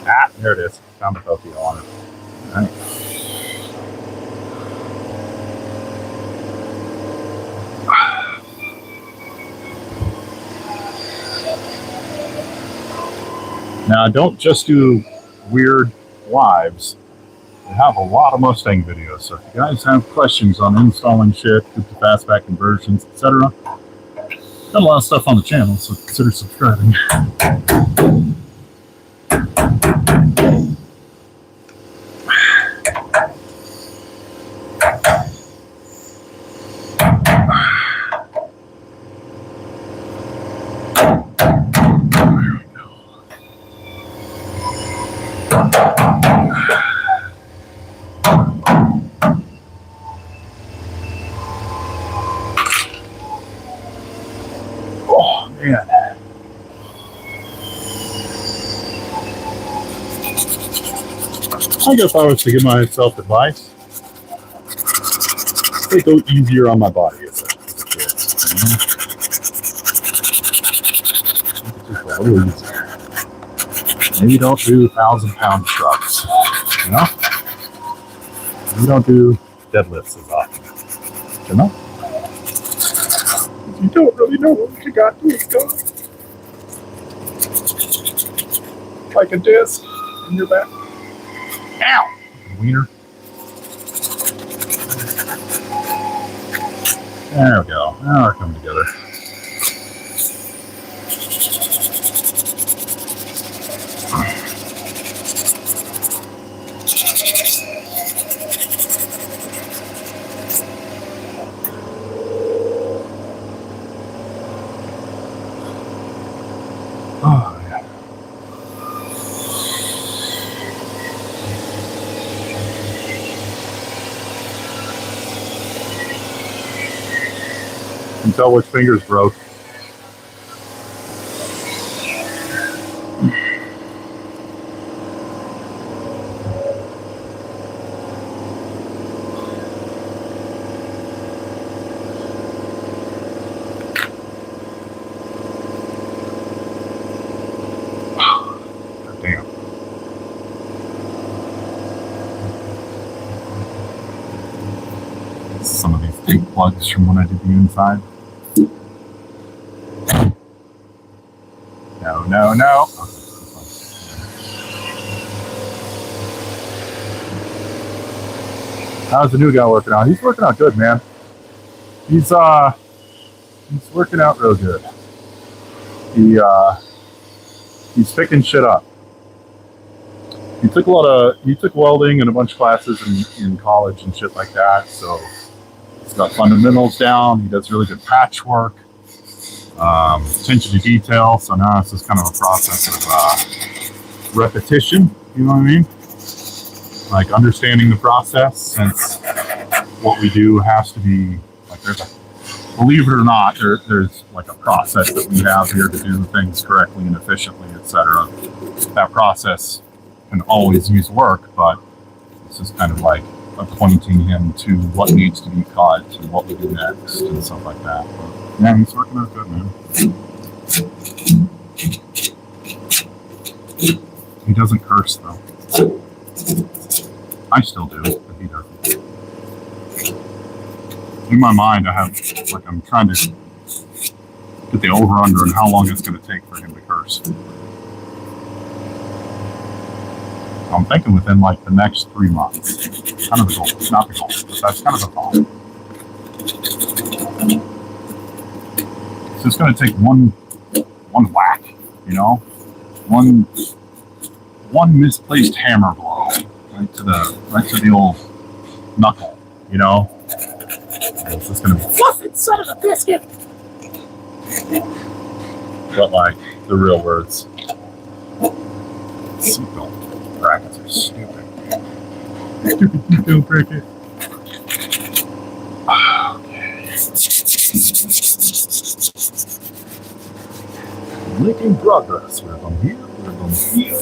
Ah, there it is. Found the Tokyo on it. All right. Now, I don't just do weird lives. I have a lot of Mustang videos, so if you guys have questions on installing shit, Coupe to Fastback conversions, etc., got a lot of stuff on the channel, so consider subscribing. Man. I guess if I was to give myself advice, I'd go easier on my body as a kid. Just a little easier. Maybe don't do 1,000-pound trucks. You know? Maybe don't do deadlifts as often. You know? You don't really know what you got to go. Like a disc in your back. Ow! Wiener. There we go. Now we're coming together. Couldn't tell which fingers broke. Damn. Some of these big plugs from when I did the inside. No. How's the new guy working out? He's working out good, man. He's working out real good. He's picking shit up. He took welding and a bunch of classes in college and shit like that, so he's got fundamentals down. He does really good patchwork, attention to detail. So now it's just kind of a process of repetition. You know what I mean? Like understanding the process, since what we do has to be like believe it or not, there's like a process that we have here to do things correctly and efficiently, etc. That process can always use work, but it's just kind of like pointing him to what needs to be cut and what we do next and stuff like that. But yeah, he's working out good, man. He doesn't curse though. I still do, but he doesn't. In my mind, I'm trying to get the over-under on how long it's going to take for him to curse. I'm thinking within like the next 3 months. Kind of the goal. Not the goal, but that's kind of the thought. So it's going to take one whack, you know? One misplaced hammer blow right to the old knuckle, you know? It's just going to be fluffed, son of a biscuit. But like the real words. Seatbelt brackets are stupid. Stupid seatbelt bracket. Okay. Making progress. We're going here. We're going here.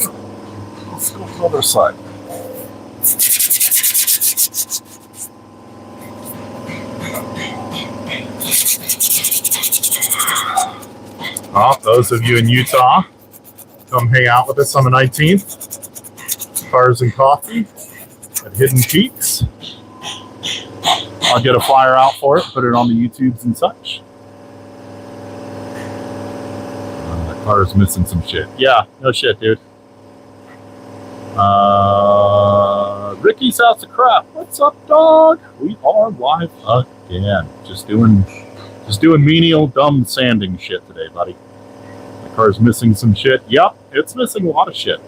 Let's go to the other side. Well, those of you in Utah, come hang out with us on the 19th. Cars and coffee at Hidden Peaks. I'll get a flyer out for it, put it on the YouTubes and such. That car is missing some shit. Yeah, no shit, dude. Ricky's House of Crap. What's up, dog? We are live again. Just doing menial dumb sanding shit today, buddy. The car's missing some shit. Yep, it's missing a lot of shit.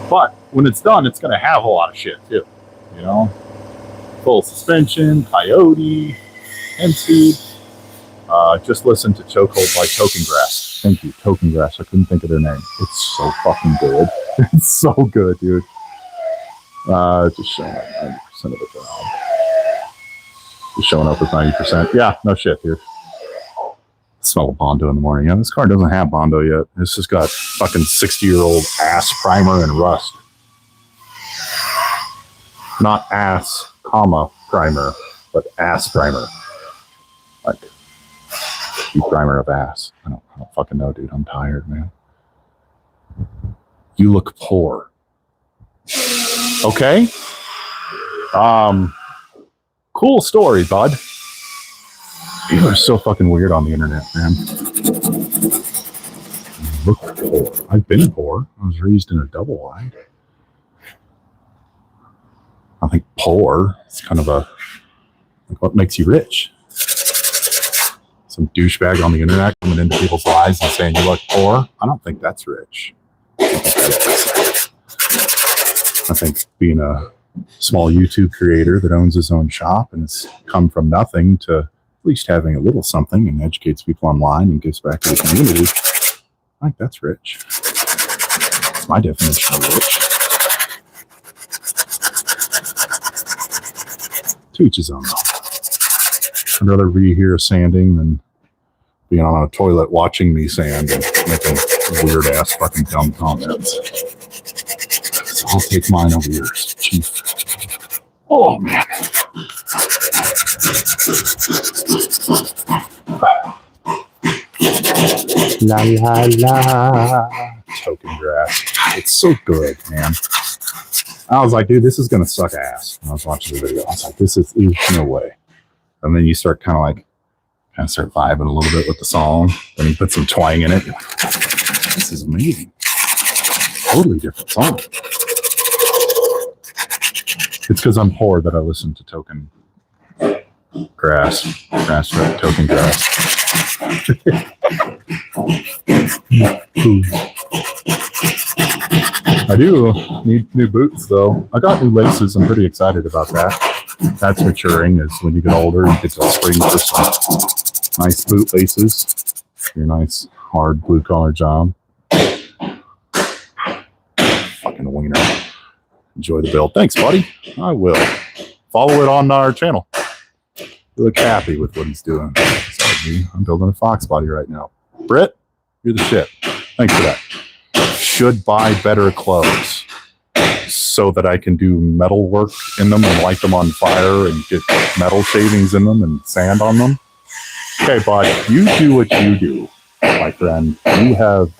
But when it's done, it's going to have a lot of shit too. You know, full suspension, Coyote, empty. Just listen to Chokehold by Token Grass. Thank you, Token Grass. I couldn't think of their name. It's so fucking good. It's so good, dude. Just showing up 90% of the job. Just showing up with 90%. Yeah, no shit, dude. Smell of Bondo in the morning. Yeah, this car doesn't have Bondo yet. It's just got fucking 60-year-old ass primer and rust. Not ass, comma, primer, but ass primer. Like, the primer of ass. I don't fucking know, dude. I'm tired, man. You look poor. Okay? Cool story, bud. People are so fucking weird on the internet, man. You look poor. I've been poor. I was raised in a double wide. I think poor is kind of like what makes you rich. Some douchebag on the internet coming into people's lives and saying you look poor. I don't think that's rich. I think being a small YouTube creator that owns his own shop and has come from nothing to at least having a little something and educates people online and gives back to the community, I think that's rich. That's my definition of rich. To each his own, though. I'd rather be here sanding than being on a toilet watching me sand and making weird ass fucking dumb comments. So I'll take mine over yours, Chief. Oh man. La la la. Token grass. It's so good, man. I was like, dude, this is gonna suck ass. When I was watching the video, I was like, there's no way. And then you start kind of start vibing a little bit with the song. Then you put some twang in it. You're like, this is amazing. Totally different song. It's because I'm poor that I listen to token grass, token grass. I do need new boots though. I got new laces. I'm pretty excited about that. That's maturing. Is when you get older, you get to spring for some nice boot laces. Your nice hard blue collar job. Fucking wiener. Enjoy the build. Thanks, buddy. I will. Follow it on our channel. You look happy with what he's doing. I'm building a Fox body right now. Britt, you're the shit. Thanks for that. Should buy better clothes so that I can do metal work in them and light them on fire and get metal shavings in them and sand on them. Okay, bud, you do what you do, my friend. You have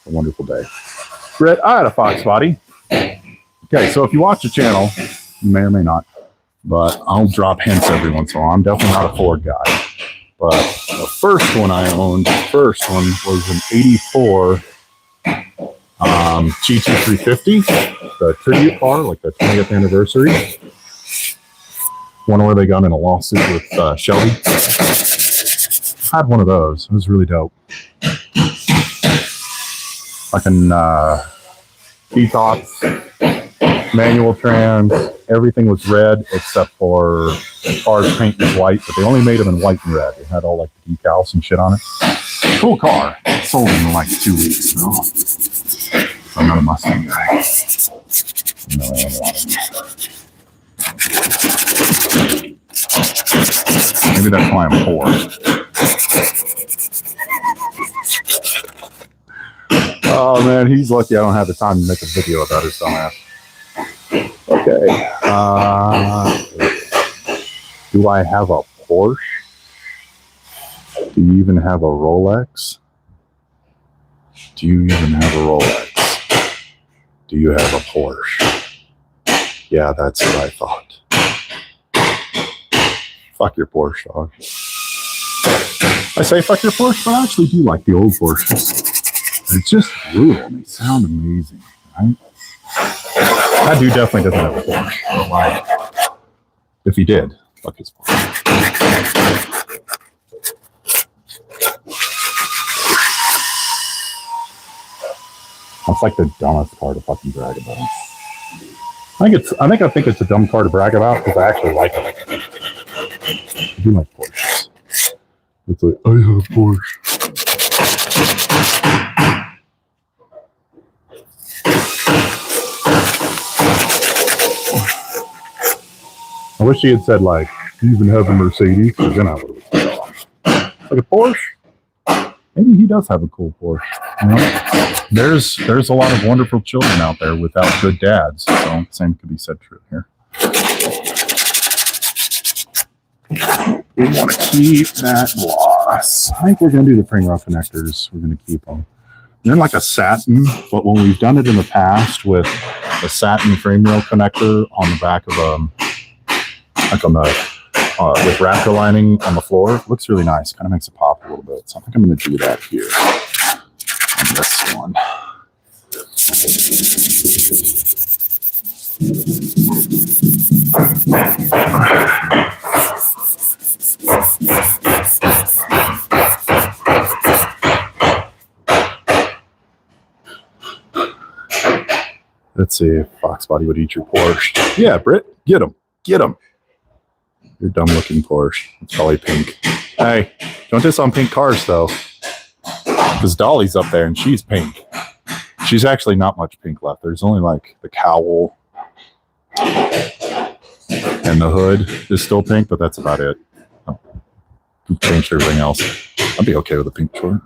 a wonderful day. Britt, I had a Fox body. Okay, so if you watch the channel, you may or may not, but I'll drop hints every once in a while. I'm definitely not a Ford guy. But the first one I owned, was an 84 GT350, the tribute car, like the 20th anniversary. One where they got in a lawsuit with Shelby. I had one of those. It was really dope. Fucking detox, manual trans, everything was red except for the car's paint was white, but they only made them in white and red. They had all like the decals and shit on it. Cool car. Sold in like 2 weeks though. I'm not a Mustang guy. No, I don't want it. Maybe that's why I'm poor. Oh man, he's lucky I don't have the time to make a video about his dumbass. Okay. Do I have a Porsche? Do you even have a Rolex? Do you even have a Rolex? Do you have a Porsche? Yeah, that's what I thought. Fuck your Porsche, dog. I say fuck your Porsche, but I actually do like the old Porsches. It's just brutal and they sound amazing, right? That dude definitely doesn't have a Porsche. But like, if he did, fuck his Porsche. That's like the dumbest car to fucking brag about. I think it's a dumb car to brag about because I actually like it. I do like Porsches. It's like, I have a Porsche. I wish he had said, like, do you even have a Mercedes? Because then I would have been off. Like a Porsche? Maybe he does have a cool Porsche. You know? There's a lot of wonderful children out there without good dads. So same could be said true here. We want to keep that gloss. I think we're going to do the pring rod connectors. We're going to keep them. They're like a satin, but when we've done it in the past with a satin frame rail connector on the back of like on the with raptor lining on the floor, it looks really nice. Kind of makes it pop a little bit. So I think I'm going to do that here on this one. Let's see if Fox Body would eat your Porsche. Yeah, Britt, get him. Get him. Your dumb looking Porsche. It's probably pink. Hey, don't diss on pink cars though. Because Dolly's up there and she's pink. She's actually not much pink left. There's only like the cowl and the hood is still pink, but that's about it. changed everything else. I'd be okay with a pink short.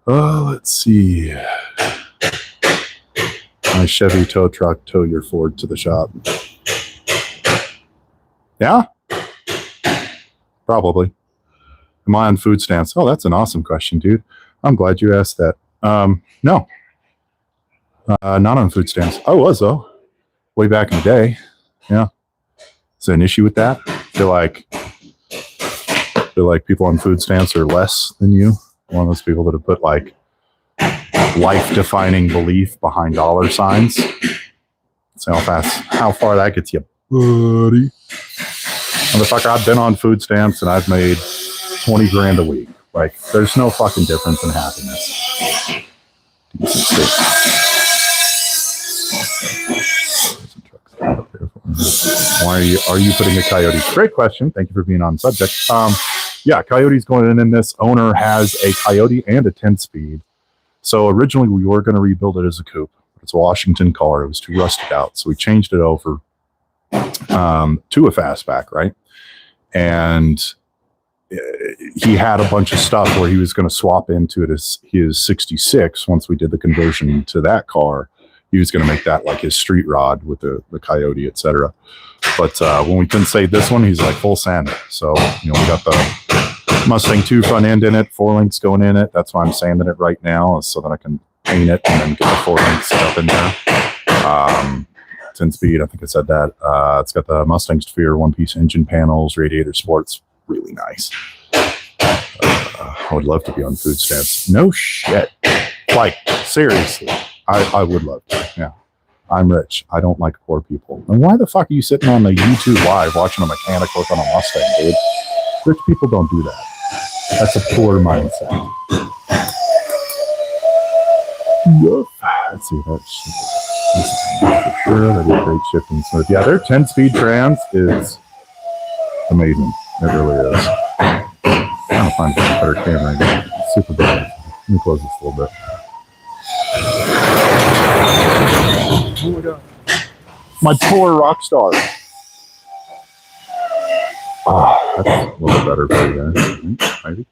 Let's see. My Chevy tow truck tow your Ford to the shop. Yeah? Probably. Am I on food stamps? Oh, that's an awesome question, dude. I'm glad you asked that. No. Not on food stamps. I was, though. Way back in the day. Yeah. Is there an issue with that? Feel like people on food stamps are less than you? One of those people that have put like life-defining belief behind dollar signs. See how far that gets you, buddy. Motherfucker, I've been on food stamps and I've made 20 grand a week. Like, there's no fucking difference in happiness. Decent state. Why are you putting a Coyote? Great question. Thank you for being on subject. Yeah, Coyote's going in this. Owner has a Coyote and a 10-speed. So originally we were going to rebuild it as a coupe. It's a Washington car. It was too rusted out. So we changed it over to a fastback, right? And he had a bunch of stuff where he was going to swap into it as his 66 once we did the conversion to that car. He was going to make that like his street rod with the Coyote, etc. But when we couldn't save this one, he's like full sand it. So, we got the Mustang 2 front end in it, 4 links going in it. That's why I'm sanding it right now, so that I can paint it and then get the 4 links set up in there. 10-speed, I think I said that. It's got the Mustang Sphere one-piece engine panels, radiator sports. Really nice. I would love to be on food stamps. No shit. Like, seriously. I would love to, yeah. I'm rich. I don't like poor people. And why the fuck are you sitting on the YouTube live watching a mechanic work on a Mustang, dude? Rich people don't do that. That's a poor mindset. Yep. Let's see. That's for sure. That is great shifting smooth. Yeah, their 10-speed trans is amazing. It really is. I'm trying to find a better camera again. It's super bright. Let me close this a little bit. Oh my god. My poor rock star. That's a little better for you guys. Maybe.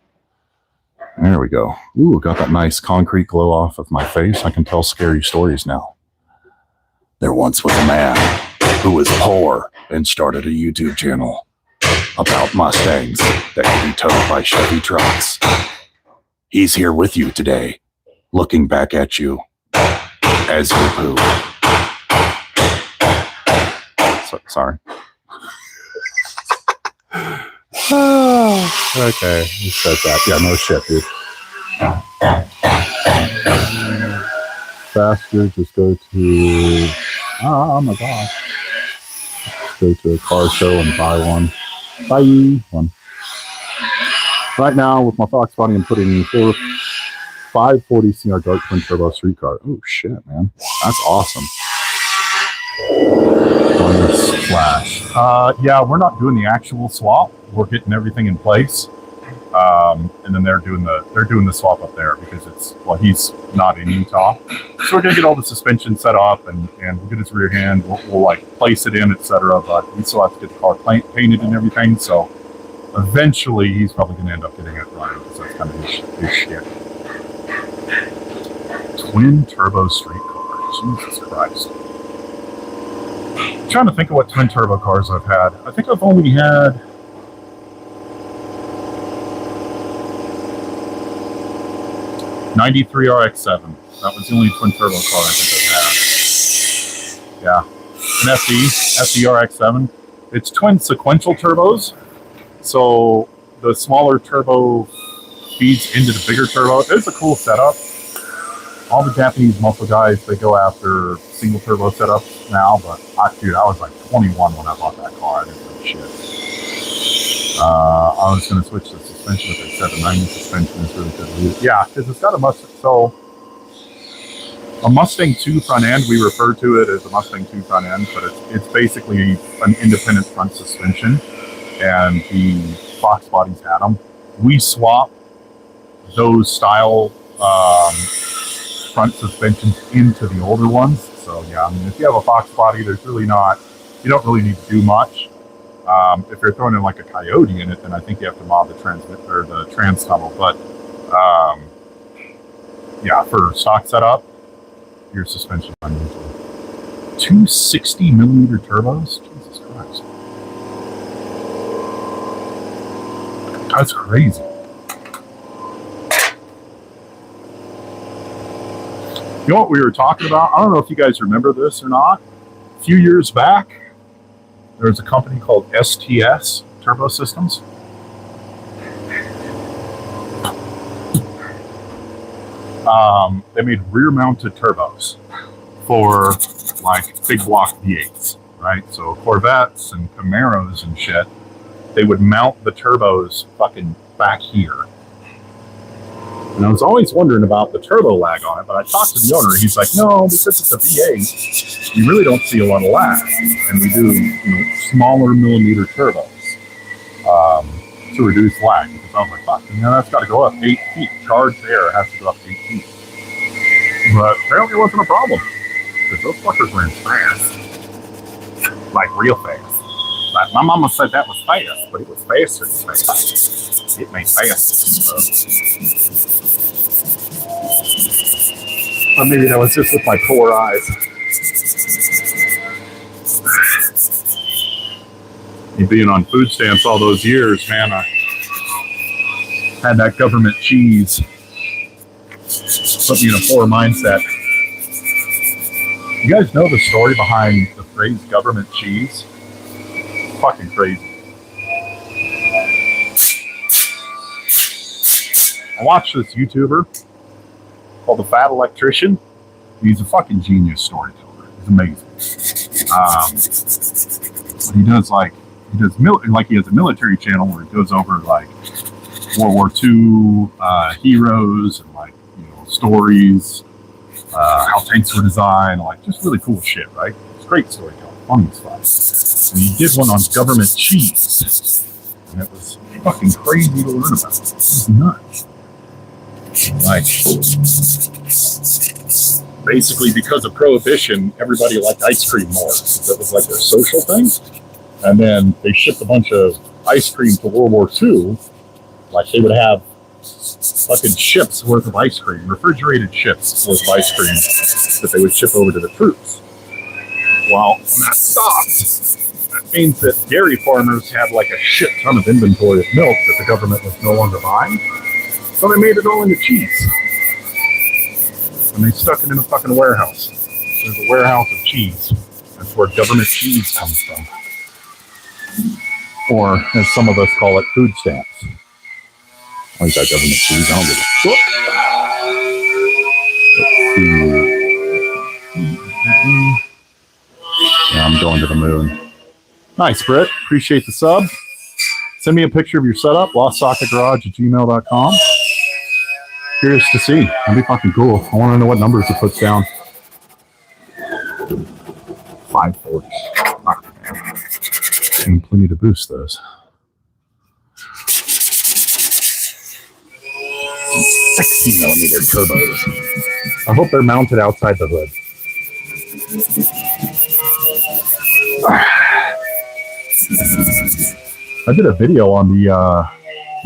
There we go. Ooh, got that nice concrete glow off of my face. I can tell scary stories now. There once was a man who was poor and started a YouTube channel about Mustangs that can be towed by Chevy trucks. He's here with you today, looking back at you as you poo. Sorry. Okay, he says that. Yeah, no shit, dude. Faster, just go to... Oh my gosh. Go to a car show and buy one. Buy one. Right now, with my Fox body, I'm putting 540 CR Dark Twin Turbo Street Car. Oh shit, man. That's awesome. Splash. Yeah, we're not doing the actual swap. We're getting everything in place, and then they're doing the swap up there because he's not in Utah, so we're gonna get all the suspension set up and we'll get his rear hand. We'll like place it in, etc. But we still have to get the car painted and everything. So eventually, he's probably gonna end up getting it running because that's kind of his shit. Twin turbo street car. Jesus Christ. I'm trying to think of what twin turbo cars I've had. I think I've only had '93 RX-7. That was the only twin turbo car I think I've had. Yeah, an FD RX-7. It's twin sequential turbos, so the smaller turbo feeds into the bigger turbo. It's a cool setup. All the Japanese muscle guys, they go after single turbo setups now, but I was like 21 when I bought that car. I didn't know shit. I was going to switch the suspension, but they said the 90 suspension is really good. Yeah, because it's got a Mustang. So a Mustang 2 front end, we refer to it as a Mustang 2 front end, but it's basically an independent front suspension, and the Fox bodies had them. We swap those style front suspensions into the older ones. So yeah, I mean, if you have a Fox body, there's really not, you don't really need to do much. If you're throwing in like a Coyote in it, then I think you have to mod the transmit or the trans tunnel. But yeah, for stock setup, your suspension unusual. 260mm turbos? Jesus Christ. That's crazy. You know what we were talking about? I don't know if you guys remember this or not. A few years back, there was a company called STS Turbo Systems. They made rear-mounted turbos for like big block V8s, right? So Corvettes and Camaros and shit, they would mount the turbos fucking back here. And I was always wondering about the turbo lag on it, but I talked to the owner. He's like, no, because it's a V8, you really don't see a lot of lag. And we do, smaller millimeter turbos to reduce lag. Because I was like, fuck, that's got to go up 8 feet. Charged air has to go up 8 feet. But apparently it wasn't a problem. Because those fuckers ran fast. Like real fast. Like my mama said that was fast, but it was faster than fast. It made fast. Or maybe that was just with my poor eyes. And being on food stamps all those years, man, I had that government cheese. Put me in a poor mindset. You guys know the story behind the phrase government cheese? Fucking crazy. I watched this YouTuber called The Fat Electrician. He's a fucking genius storyteller. He's amazing. But he has a military channel where he goes over like World War II heroes and like stories, how tanks were designed, like just really cool shit, right? It's great storytelling, funny stuff. And he did one on government cheese, and it was fucking crazy to learn about. It was nuts. Like, basically because of Prohibition, everybody liked ice cream more. That was like their social thing. And then they shipped a bunch of ice cream to World War II. Like they would have fucking ships worth of ice cream, refrigerated ships worth of ice cream that they would ship over to the troops. Well, when that stopped, that means that dairy farmers had like a shit ton of inventory of milk that the government was no longer buying. So they made it all into cheese. And they stuck it in a fucking warehouse. There's a warehouse of cheese. That's where government cheese comes from. Or, as some of us call it, food stamps. I like that government cheese. I don't give a shit. Yeah, I'm going to the moon. Nice, Britt. Appreciate the sub. Send me a picture of your setup, lostsocketgarage@gmail.com. Curious to see. That'd be fucking cool. I want to know what numbers it puts down. 540. And plenty to boost those. 60mm turbos. I hope they're mounted outside the hood. I did a video on the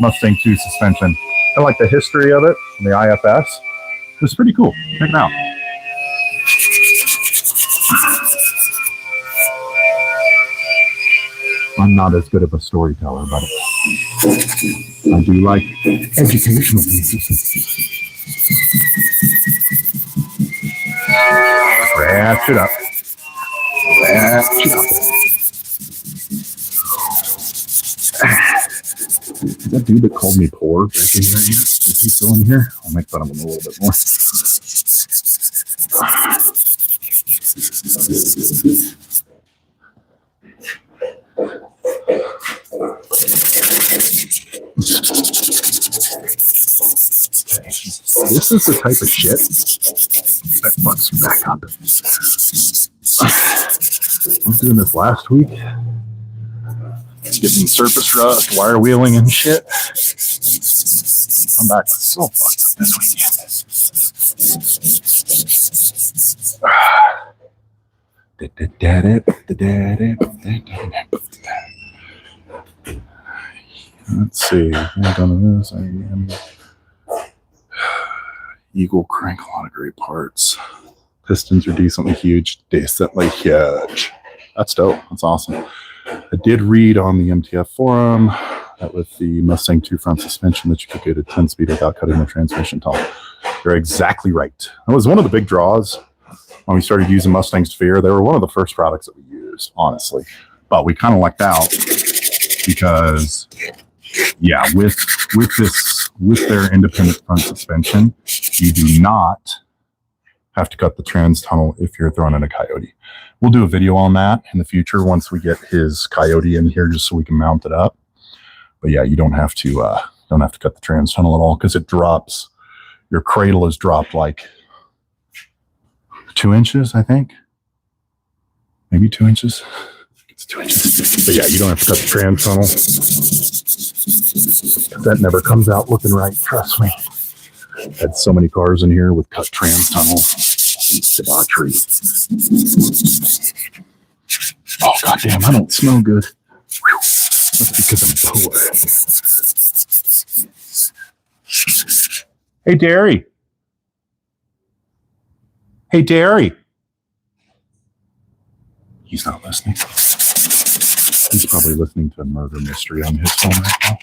Mustang 2 suspension. I like the history of it, the IFS. It was pretty cool. Check it out. I'm not as good of a storyteller, but I do like educational pieces. Ratchet it up. Ratchet it up. That dude that called me poor, is he still in here? I'll make fun of him a little bit more. This is the type of shit that fucks you back up. I was doing this last week. Getting surface rust, wire wheeling and shit. I'm back so fucked up this weekend. Let's see. I've done this. I am Eagle crank, a lot of great parts. Pistons are decently huge. Decently huge. That's dope. That's awesome. I did read on the MTF forum that with the Mustang 2 front suspension that you could get a 10-speed without cutting the transmission tunnel. You're exactly right. That was one of the big draws when we started using Mustangs to fear. They were one of the first products that we used, honestly. But we kind of lucked out because, yeah, with their independent front suspension, you do not have to cut the trans tunnel if you're throwing in a Coyote. We'll do a video on that in the future once we get his Coyote in here, just so we can mount it up. But yeah, you don't have to cut the trans tunnel at all because it drops. Your cradle is dropped like 2 inches, I think. Maybe 2 inches. It's 2 inches. But yeah, you don't have to cut the trans tunnel. That never comes out looking right, trust me. Had so many cars in here with cut trans tunnels. Debauchery. Oh, goddamn, I don't smell good. Whew. That's because I'm poor. Hey, Derry. Hey, Derry. He's not listening. He's probably listening to a murder mystery on his phone right now.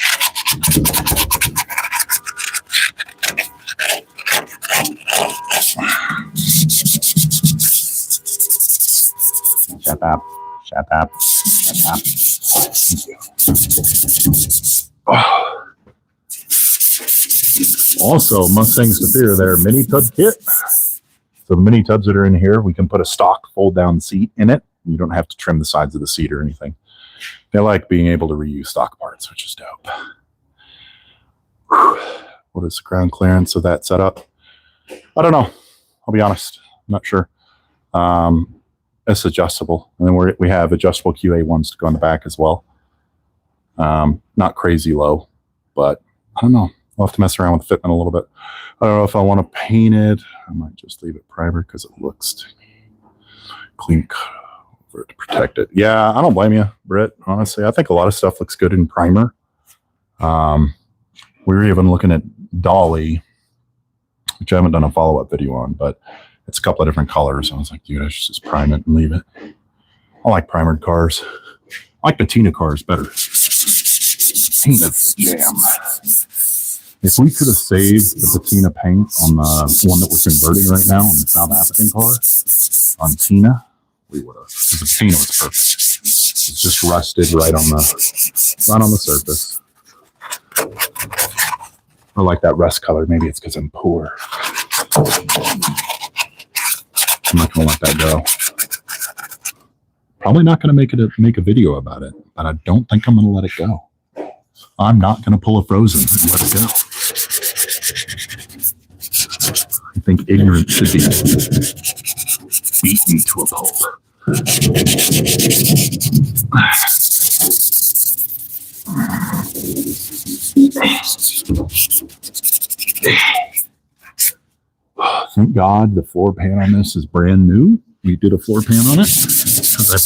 Shut up. Shut up. Shut up. Oh. Also, Mustangs to fear, they're mini tub kit. So the mini tubs that are in here, we can put a stock fold down seat in it. You don't have to trim the sides of the seat or anything. They like being able to reuse stock parts, which is dope. Whew. What is the ground clearance of that setup? I don't know. I'll be honest. I'm not sure. It's adjustable. And then we have adjustable QA ones to go on the back as well. Not crazy low, but I don't know. I'll have to mess around with the fitment a little bit. I don't know if I want to paint it. I might just leave it primer because it looks clean cover to protect it. Yeah, I don't blame you, Britt. Honestly, I think a lot of stuff looks good in primer. We were even looking at Dolly, which I haven't done a follow-up video on, but it's a couple of different colors. I was like, dude, I should just prime it and leave it. I like primered cars. I like patina cars better. Patina's the jam. If we could have saved the patina paint on the one that we're converting right now on the South African car, on Tina, we would have. Because the patina was perfect. It's just rusted right on the surface. I like that rust color. Maybe it's because I'm poor. I'm not gonna let that go. Probably not gonna make a video about it, but I don't think I'm gonna let it go. I'm not gonna pull a Frozen and let it go. I think ignorance should be beaten to a pulp. Thank God the floor pan on this is brand new. We did a floor pan on it because I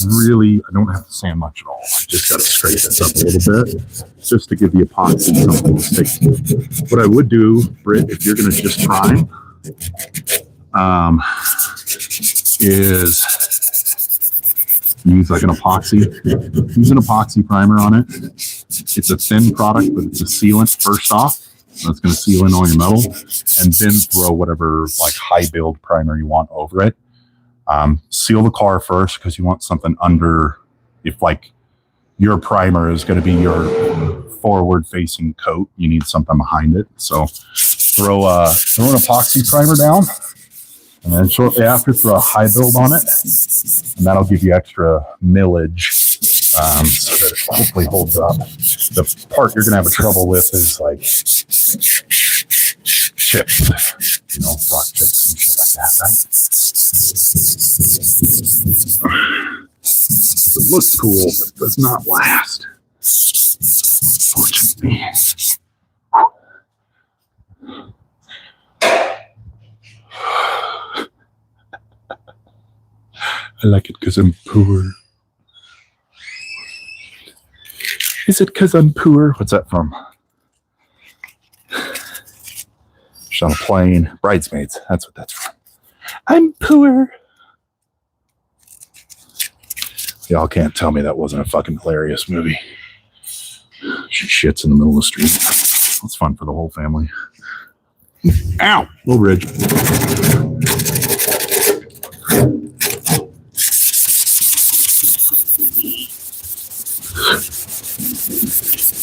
don't have to sand much at all. I just got to straighten this up a little bit just to give the epoxy something to stick to. What I would do, Britt, if you're going to just prime, is use like an epoxy. Use an epoxy primer on it. It's a thin product, but it's a sealant first off. So it's going to seal in all your metal, and then throw whatever like high build primer you want over it. Seal the car first because you want something under. If like your primer is going to be your forward facing coat, you need something behind it. So throw an epoxy primer down, and then shortly after throw a high build on it, and that'll give you extra millage. So that it hopefully holds up. The part you're gonna have trouble with is like chips, rock chips and shit like that, right? It looks cool, but it does not last. Unfortunately. I like it because I'm poor. Is it because I'm poor? What's that from? She's on a plane. Bridesmaids. That's what that's from. I'm poor. Y'all can't tell me that wasn't a fucking hilarious movie. She shits in the middle of the street. It's fun for the whole family. Ow! Little ridge.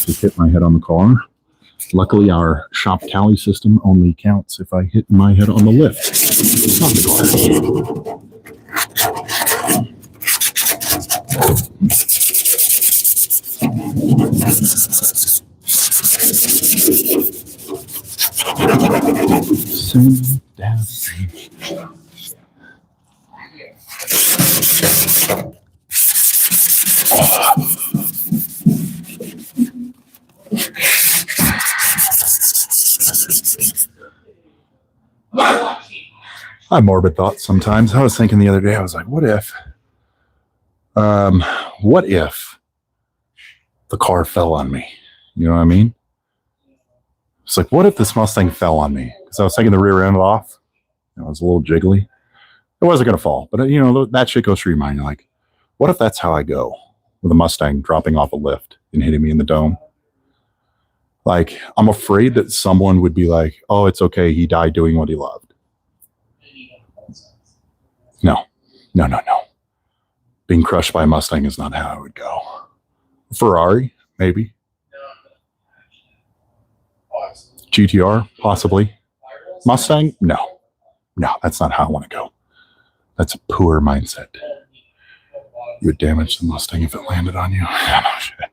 Just hit my head on the car. Luckily, our shop tally system only counts if I hit my head on the lift, not the car. Send down the street. I have morbid thoughts sometimes. I was thinking the other day, I was like, what if the car fell on me? You know what I mean? It's like, what if this Mustang fell on me? Because I was taking the rear end off. It was a little jiggly. It wasn't going to fall. But, you know, that shit goes through your mind. You're like, what if that's how I go with a Mustang dropping off a lift and hitting me in the dome? Like, I'm afraid that someone would be like, oh, it's okay. He died doing what he loved. No. Being crushed by a Mustang is not how I would go. Ferrari, maybe. GTR, possibly. Mustang, no, that's not how I want to go. That's a poor mindset. You would damage the Mustang if it landed on you. No shit.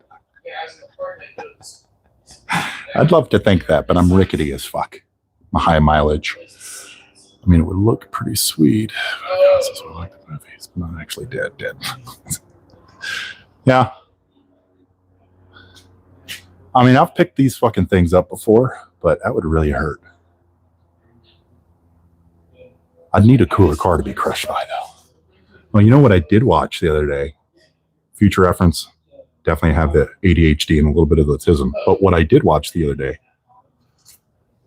I'd love to think that, but I'm rickety as fuck. I'm high mileage. I mean, it would look pretty sweet. This is what I like the movies, but not actually dead. Yeah. I mean, I've picked these fucking things up before, but that would really hurt. I'd need a cooler car to be crushed by, though. Well, you know what I did watch the other day? Future reference. Definitely have the ADHD and a little bit of autism. But what I did watch the other day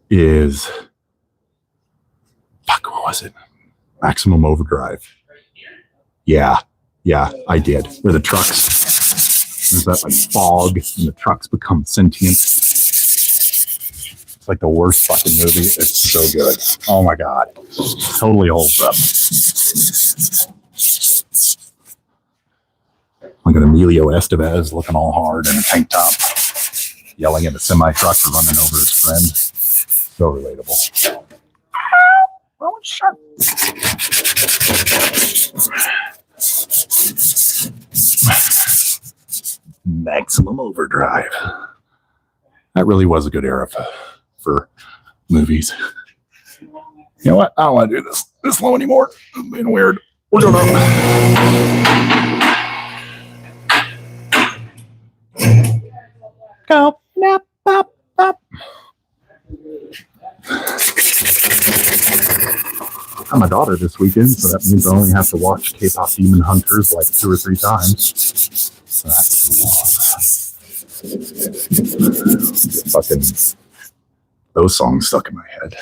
is... Fuck, what was it? Maximum Overdrive. Yeah, I did. Where the trucks, there's that like fog and the trucks become sentient. It's like the worst fucking movie. It's so good. Oh my God. Totally holds up. Look at Emilio Estevez looking all hard in a tank top, yelling at a semi-truck for running over his friend. So relatable. Oh, shut. Maximum Overdrive. That really was a good era for movies. You know what? I don't want to do this low anymore. It's being weird. We're going up. Go. Nap, pop, pop. I'm a daughter this weekend, so that means I only have to watch K-pop Demon Hunters like 2 or 3 times. So that's fucking those songs stuck in my head.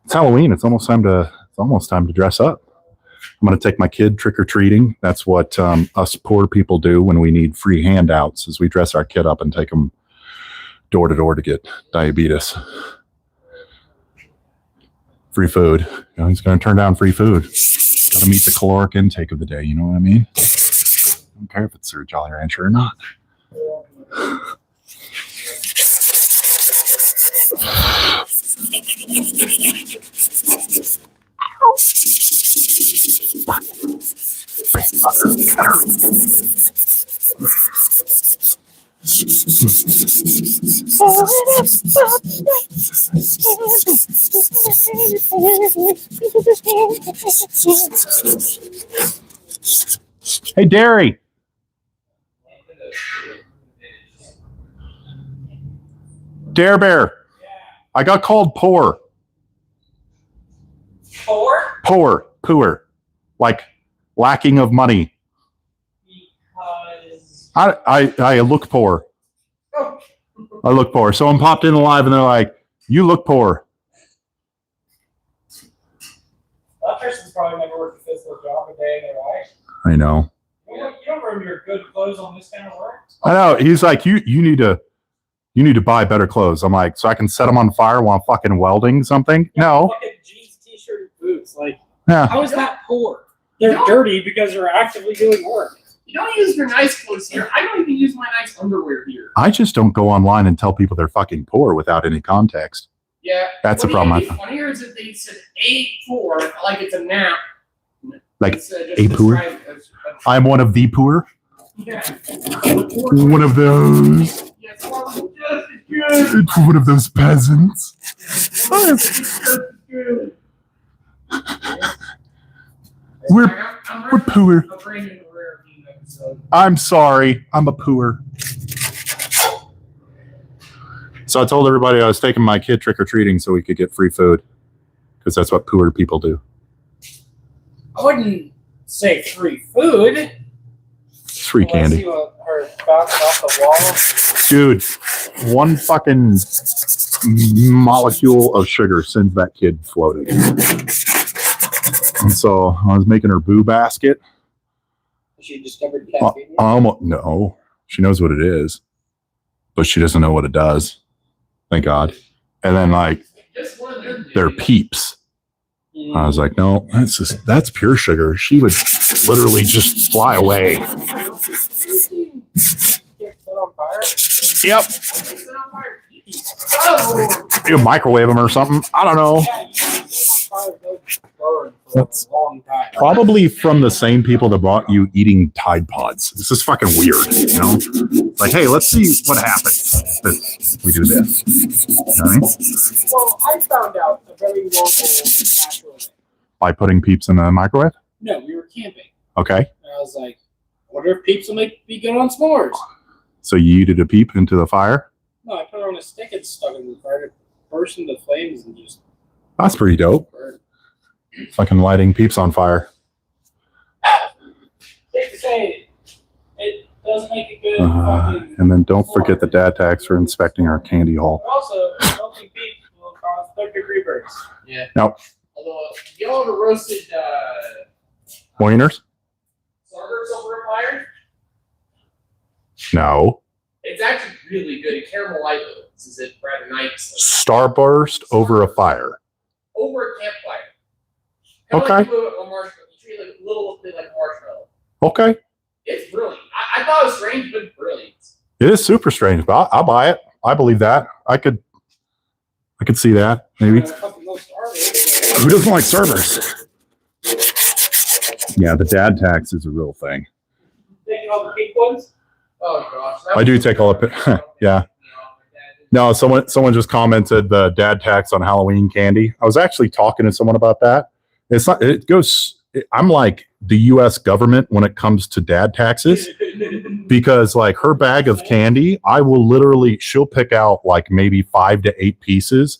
It's Halloween. It's almost time to dress up. I'm going to take my kid trick-or-treating. That's what us poor people do when we need free handouts, is we dress our kid up and take them door to door to get diabetes. Free food. You know, he's going to turn down free food. Got to meet the caloric intake of the day. You know what I mean? I don't care if it's Sir Jolly Rancher or not. Hey, Derry. Dare Bear. I got called poor. Poor. Like lacking of money. Because I look poor. oh, I look poor. Someone popped in live and they're like, "You look poor." that person's probably never worked a physical job a day in their life. I know. You don't remember your good clothes on this kind of work? I know. He's like, you need to buy better clothes. I'm like, so I can set them on fire while I'm fucking welding something? No. Fucking jeans, t-shirt, and boots. Like, Yeah. how is that poor? They're dirty because they're actively doing work. You don't use your nice clothes here. I don't even use my nice underwear here. I just don't go online and tell people they're fucking poor without any context. Yeah. That's the What problem I would be funnier is if they said A4, like it's a noun. Like, It's, just a poor? described as- I'm one of the poor. Yeah. One of those. Yeah, it's just as good. It's one of those peasants. We're I'm poor. a brand new rare view episode. I'm sorry. I'm a poor. So I told everybody I was taking my kid trick-or-treating so we could get free food. Because that's what poor people do. I wouldn't say free food. It's free Unless candy. you are bouncing off the wall. Dude, one fucking molecule of sugar sends that kid floating. And so I was making her boo basket. She discovered caffeine. No, she knows what it is, but she doesn't know what it does. Thank God. And then like Just one of them. they're peeps. I was like, no, that's pure sugar. She would literally just fly away. Get set on fire. Yep. Oh! You microwave them or something. I don't know. Yeah, you can set on fire, they'll burn for That's a long time. probably from the same people that bought you eating Tide Pods. This is fucking weird, you know? Like, hey, let's see what happens if we do this. You know what I mean? Well, I found out a very normal natural way. By putting peeps in the microwave? No, we were camping. Okay. And I was like, I wonder if peeps will be good on s'mores. So you yeeted a peep into the fire? No, I put it on a stick and stuck it in the fire to burst into flames and just That's pretty dope. burn. Fucking lighting peeps on fire. Safe to say, it does make a good fucking. And then don't forget the dad tax for inspecting our candy haul. But also, melting peeps will cause third-degree burns. Yeah. Nope. Although, y'all ever roasted Wieners? starbursts over a fire? No. It's actually really good. It caramelizes is it rather nice. Starburst over a fire. Over a campfire. Okay. Like you do a marshmallow. You treat it like a little bit like marshmallow. Okay. It's brilliant. I thought it was strange, but brilliant. It is super strange, but I'll buy it. I believe that. I could see that, maybe. Fucking low star. Who doesn't like servers? Yeah, the dad tax is a real thing. Taking all the pink ones? Oh gosh. I do take all of it. Yeah. No, someone just commented the dad tax on Halloween candy. I was actually talking to someone about that. It's not. It goes. I'm like the U.S. government when it comes to dad taxes, because like her bag of candy, I will literally. She'll pick out like maybe 5 to 8 pieces,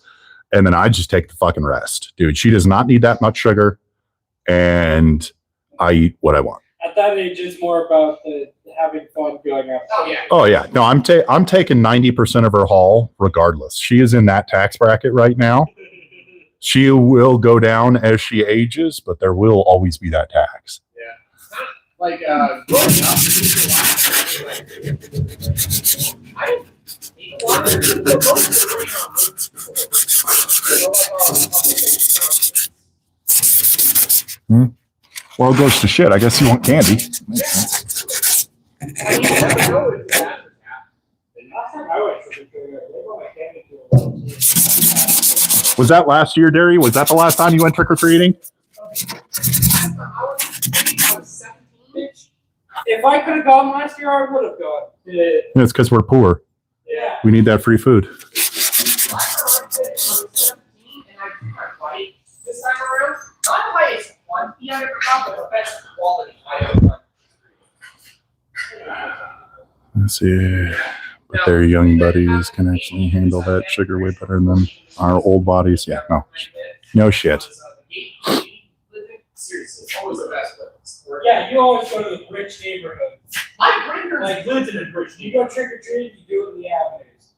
and then I just take the fucking rest, dude. She does not need that much sugar, and I eat what I want. At that age, it's more about the having fun going out. Oh yeah. Oh yeah, no, I'm taking 90% of her haul regardless. She is in that tax bracket right now. She will go down as she ages, but there will always be that tax. Yeah. Like growing up, I didn't eat a lot of Well, it goes to shit. I guess you want candy. I mean, I don't know if that Last time I went trick-or-treating, they brought my candy to a level. Was that last year, Derry? Was that the last time you went trick-or-treating? I was 17. If I could have gone last year, I would have gone. It's because we're poor. Yeah. We need that free food. I was 17 and I took my bike this time around. Not the highest quantity I ever got, but the best quality I ever got. Let's see. But their young buddies can actually handle that sugar way better than our old bodies. Yeah, no shit. Seriously, it's always the best place. Yeah, you always go to the rich neighborhood. My granddad Like, lived in a rich You go trick or treat, you do it in the avenues.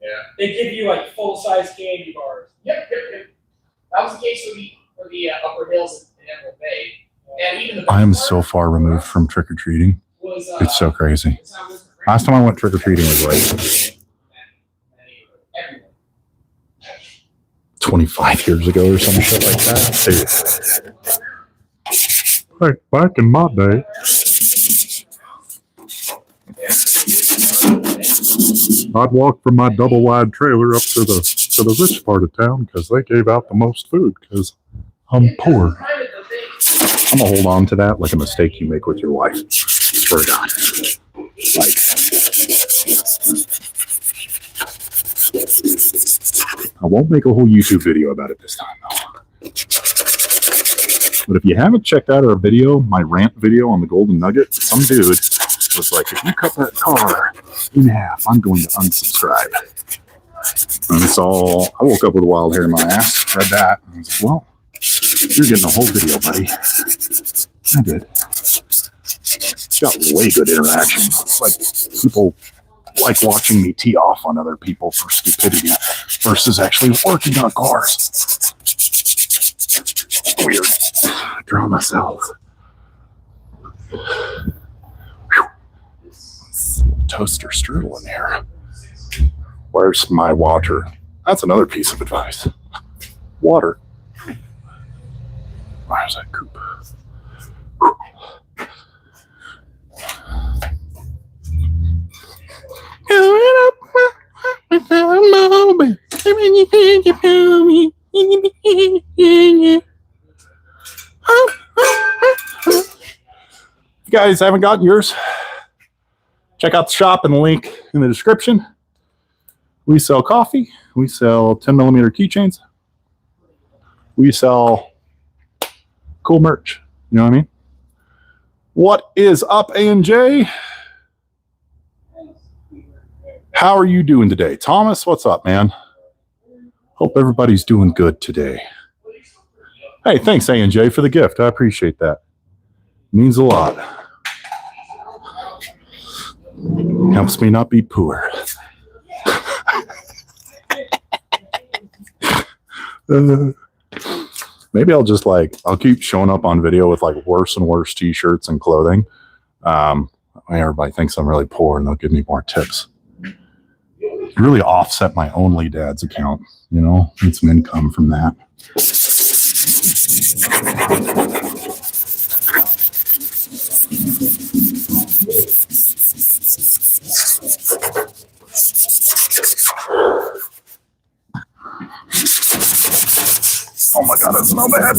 Yeah. They give you like full size candy bars. Yep. That was the case for the Upper Hills in Emerald Bay. And even the I'm so far removed from trick-or-treating. was, It's so crazy. Last time I went trick-or-treating was like everyone. 25 years ago or some shit like that. Hey, back in my day. I'd walk from my double wide trailer up to the rich part of town because they gave out the most food because I'm poor. I'm gonna hold on to that like a mistake you make with your wife. Swear to God. Like, I won't make a whole YouTube video about it this time though. But if you haven't checked out our video, my rant video on the Golden Nugget, some dude was like, if you cut that car in half, I'm going to unsubscribe. And so I woke up with a wild hair in my ass, read that, and I was like, well, you're getting the whole video, buddy. I did. Got way good interaction. Like, people like watching me tee off on other people for stupidity versus actually working on cars. Weird. I draw myself. Toaster strudel in here. Where's my water? That's another piece of advice. Water. Where's that Coupe? If you guys haven't gotten yours, check out the shop and the link in the description. We sell coffee. We sell 10mm keychains. We sell cool merch. You know what I mean? What is up, A&J? How are you doing today? Thomas, what's up, man? Hope everybody's doing good today. Hey, thanks, A&J, for the gift. I appreciate that. Means a lot. Helps me not be poor. Maybe I'll just I'll keep showing up on video with worse and worse t-shirts and clothing. Everybody thinks I'm really poor and they'll give me more tips. Really offset my Only Dad's account, need some income from that. Oh my God, that's not bad.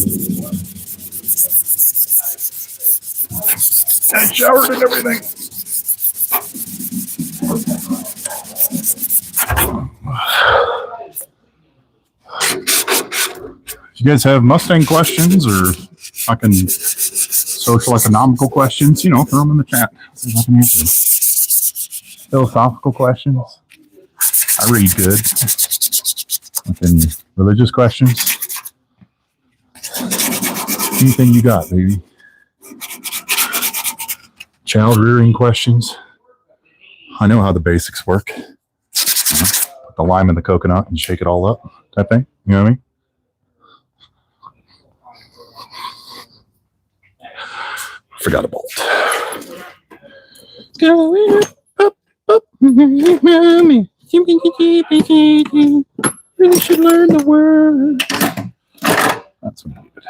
I showered and everything. You guys have Mustang questions or fucking social economical questions, throw them in the chat. See if I can answer them. Philosophical questions. I read good. Fucking religious questions. Anything you got, baby. Child rearing questions. I know how the basics work. Put the lime in the coconut and shake it all up. That thing. You know what I mean? Forgot a bolt. Going up, mommy. Really should learn the word. That's what I needed.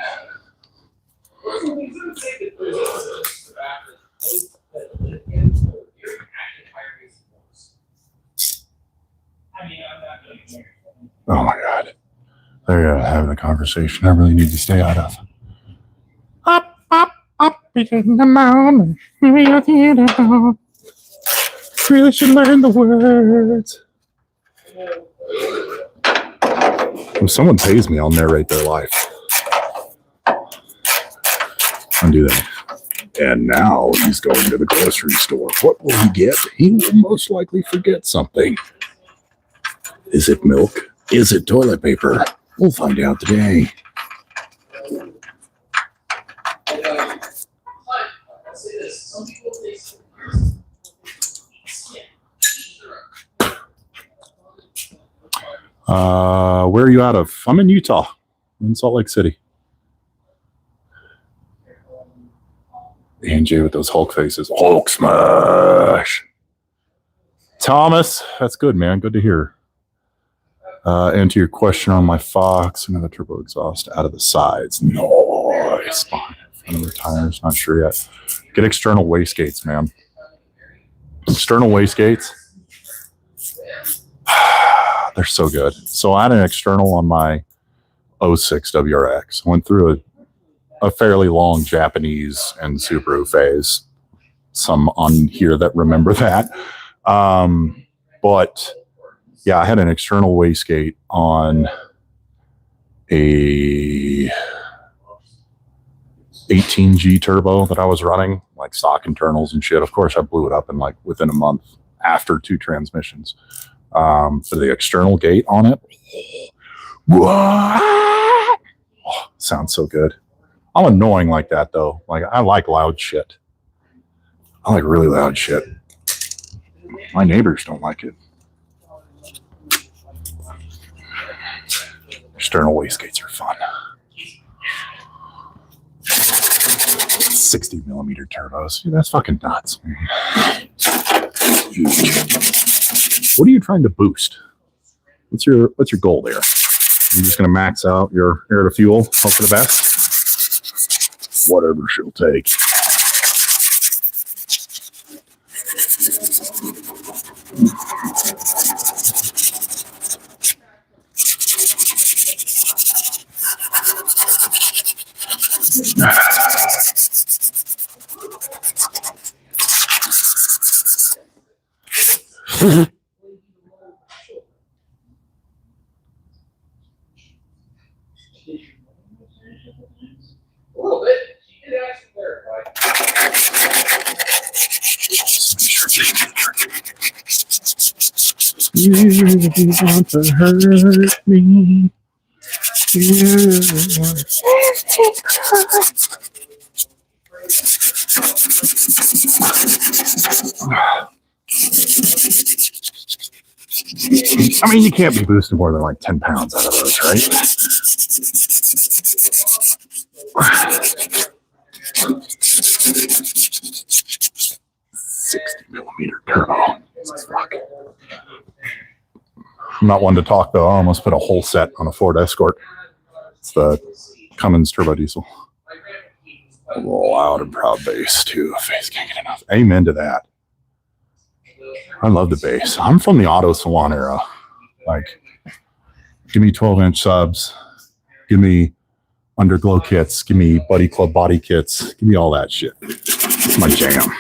Oh my God. They're having a conversation I really need to stay out of. Up in the mountain. Really should learn the words. If someone pays me, I'll narrate their life. I'll do that. And now he's going to the grocery store. What will he get? He will most likely forget something. Is it milk? Is it toilet paper? We'll find out today. Where are you out of? I'm in Utah, in Salt Lake City. AJ with those Hulk faces. Hulk smash. Thomas, that's good, man. Good to hear. And to your question on my Fox, another turbo exhaust out of the sides. Nice. Front of the tires, not sure yet. Get external wastegates, man. External wastegates. They're so good. So I had an external on my 06 WRX. I went through a fairly long Japanese and Subaru phase. Some on here that remember that. But yeah, I had an external wastegate on a 18G turbo that I was running, like stock internals and shit. Of course, I blew it up in like within a month after 2 transmissions. For the external gate on it. Oh, sounds so good. I'm annoying like that though. Like I like loud shit. I like really loud shit. My neighbors don't like it. External wastegates are fun. 60 millimeter turbos. Dude, that's fucking nuts. What are you trying to boost? What's your goal there? You're just gonna max out your air to fuel, hope for the best? Whatever she'll take. A little bit. She did actually clarify. You want to hurt me. I mean, you can't be boosting more than like 10 pounds out of those, right? 60 millimeter turbo. Fuck. I'm not one to talk though. I almost put a whole set on a Ford Escort. It's the Cummins turbo diesel. A loud and proud bass too. Face can't get enough. Amen to that. I love the bass. I'm from the auto salon era. Like, give me 12-inch subs. Give me underglow kits. Give me Buddy Club body kits. Give me all that shit. It's my jam.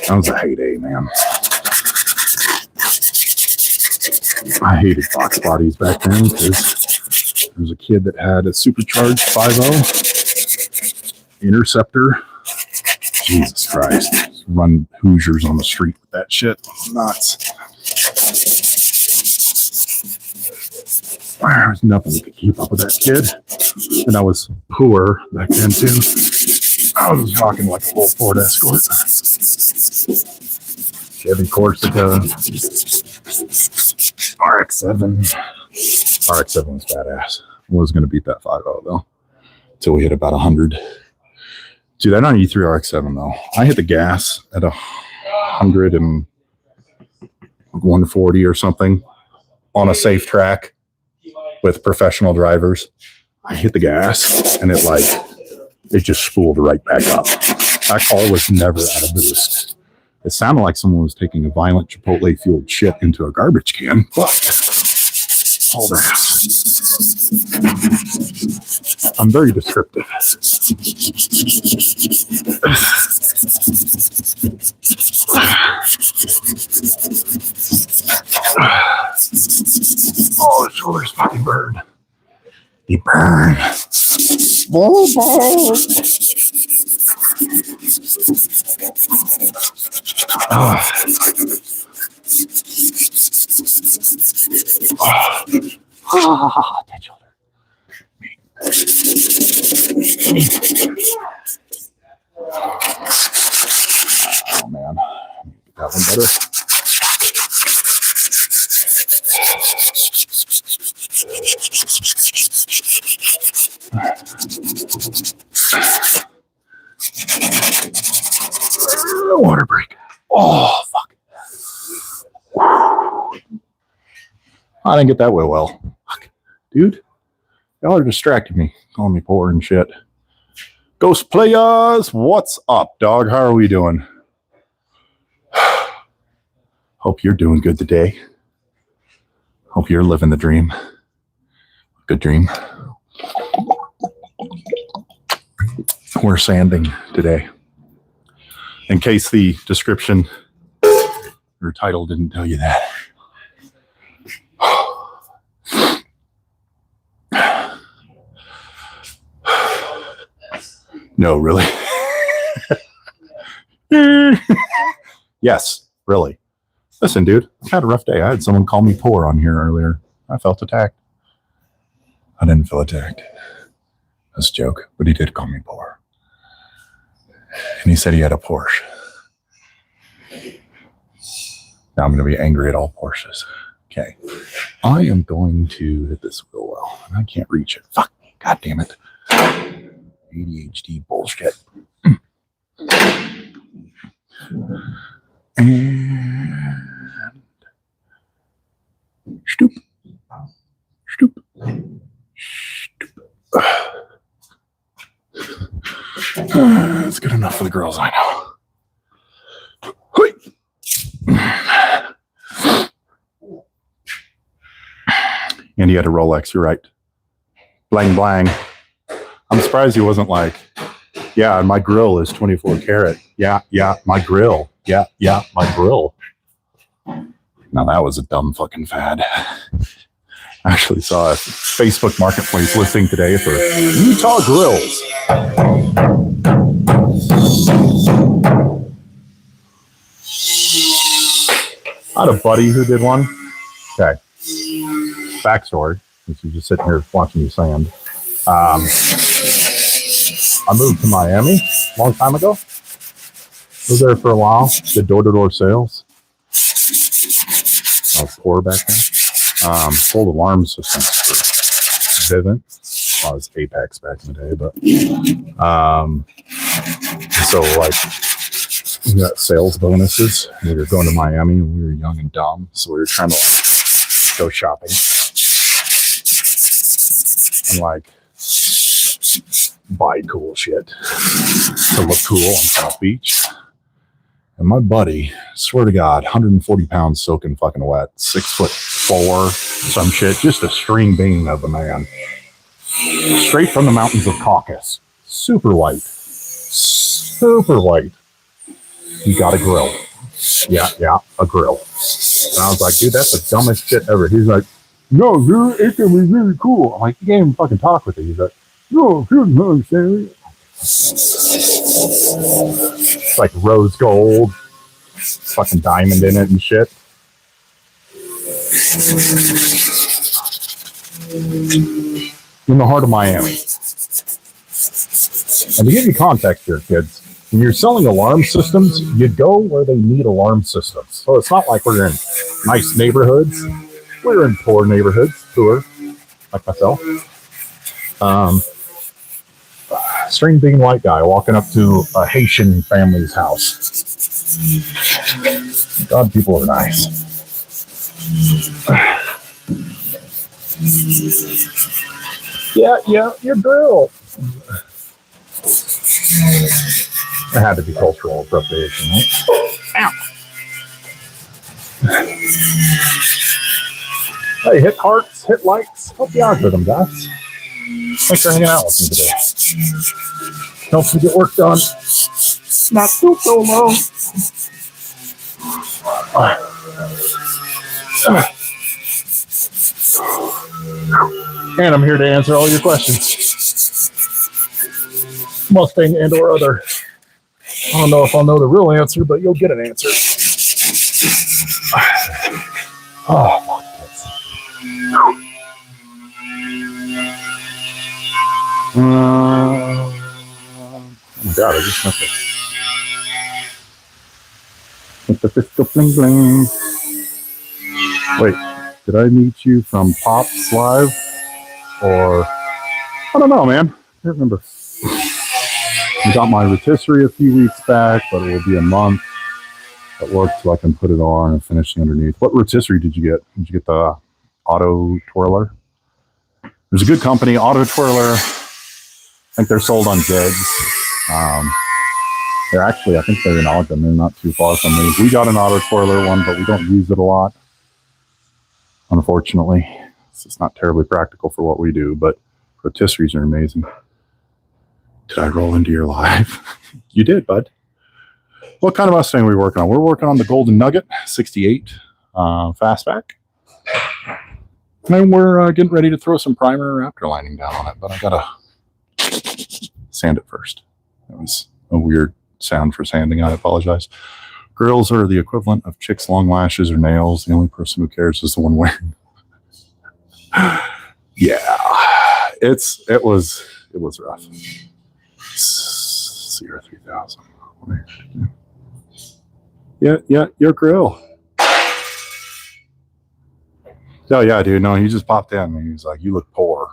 That was a heyday, man. I hated Fox bodies back then because there was a kid that had a supercharged 5.0 Interceptor. Jesus Christ. Run Hoosiers on the street with that shit. Nuts. There was nothing we could keep up with that kid. And I was poor back then too. I was rocking like a whole Ford Escort. Chevy Corsica. RX-7. RX-7 was badass. I was going to beat that 5.0 though. Until we hit about 100. Dude, that 93 RX-7 though. I hit the gas at 100 and 140 or something on a safe track with professional drivers. I hit the gas and it just spooled right back up. That car was never at a boost. It sounded like someone was taking a violent Chipotle fueled shit into a garbage can, but hold on. I'm very descriptive. Oh, the shoulders fucking burn. They burn. Oh, that shoulder. water. Water break. Oh, fuck. I didn't get that way well. Fuck. Dude, y'all are distracting me. Calling me poor and shit. Ghost Players, what's up, dog? How are we doing? Hope you're doing good today. Hope you're living the dream. Good dream. We're sanding today. In case the description or title didn't tell you that. No, really? Yes, really. Listen, dude, I had a rough day. I had someone call me poor on here earlier. I felt attacked. I didn't feel attacked. That's a joke, but he did call me poor. And he said he had a Porsche. Now I'm going to be angry at all Porsches. Okay. I am going to hit this real well, and I can't reach it. Fuck. God damn it. ADHD bullshit. And stoop. Stoop. Stoop. That's good enough for the girls, I know. Hoi. And he had a Rolex, you're right. Blang blang. I'm surprised he wasn't like, yeah, my grill is 24 karat. Yeah, my grill. Yeah, my grill. Now that was a dumb fucking fad. I actually saw a Facebook Marketplace listing today for Utah grills. I had a buddy who did one. Okay. Backstory, since you're just sitting here watching me sand. I moved to Miami a long time ago. Was there for a while. Did door-to-door sales. I was poor back then. Sold alarm systems for Vivint. I was Apex back in the day, but so like we got sales bonuses. We were going to Miami and we were young and dumb, so we were trying to like go shopping and like buy cool shit to look cool on South Beach. And my buddy, swear to God, 140 pounds soaking fucking wet, 6'4", some shit, just a string bean of a man. Straight from the mountains of Caucasus. Super white. Super white. He got a grill. Yeah, a grill. And I was like, dude, that's the dumbest shit ever. He's like, no, dude, it can be really cool. I'm like, you can't even fucking talk with it. He's like, no, you don't understand. It's like rose gold, fucking diamond in it and shit. In the heart of Miami. And to give you context here, kids, when you're selling alarm systems, you go where they need alarm systems. So it's not like we're in nice neighborhoods. We're in poor neighborhoods, poor, like myself. String bean white guy walking up to a Haitian family's house. God, people are nice. Yeah, your grill. It had to be cultural appropriation, right? Ow. Hey, hit hearts, hit likes, help the algorithm, guys. Thanks for hanging out with me today. Helps me get work done. Not too solo. And I'm here to answer all your questions. Mustang and or other. I don't know if I'll know the real answer, but you'll get an answer. Oh, fuck this. Oh my God, I just missed it. With the fiscal bling bling. Wait, did I meet you from Pops Live? Or, I don't know, man. I can't remember. I got my rotisserie a few weeks back, but it will be a month at work so I can put it on and finish the underneath. What rotisserie did you get? Did you get the Auto Twirler? There's a good company, Auto Twirler. I think they're sold on Jegs. They're actually, I think they're in Ogden. They're not too far from me. We got an Auto Twirler one, but we don't use it a lot. Unfortunately, it's just not terribly practical for what we do, but rotisseries are amazing. Did I roll into your live? You did, bud. What kind of Mustang are we working on? We're working on the Golden Nugget 68 Fastback. And we're getting ready to throw some primer after lining down on it, but I gotta sand it first. That was a weird sound for sanding. I apologize. Grills are the equivalent of chicks' long lashes or nails. The only person who cares is the one wearing. Yeah, it was rough. CR3000. Yeah, your grill. Oh yeah, dude. No, he just popped in and he's like, "You look poor."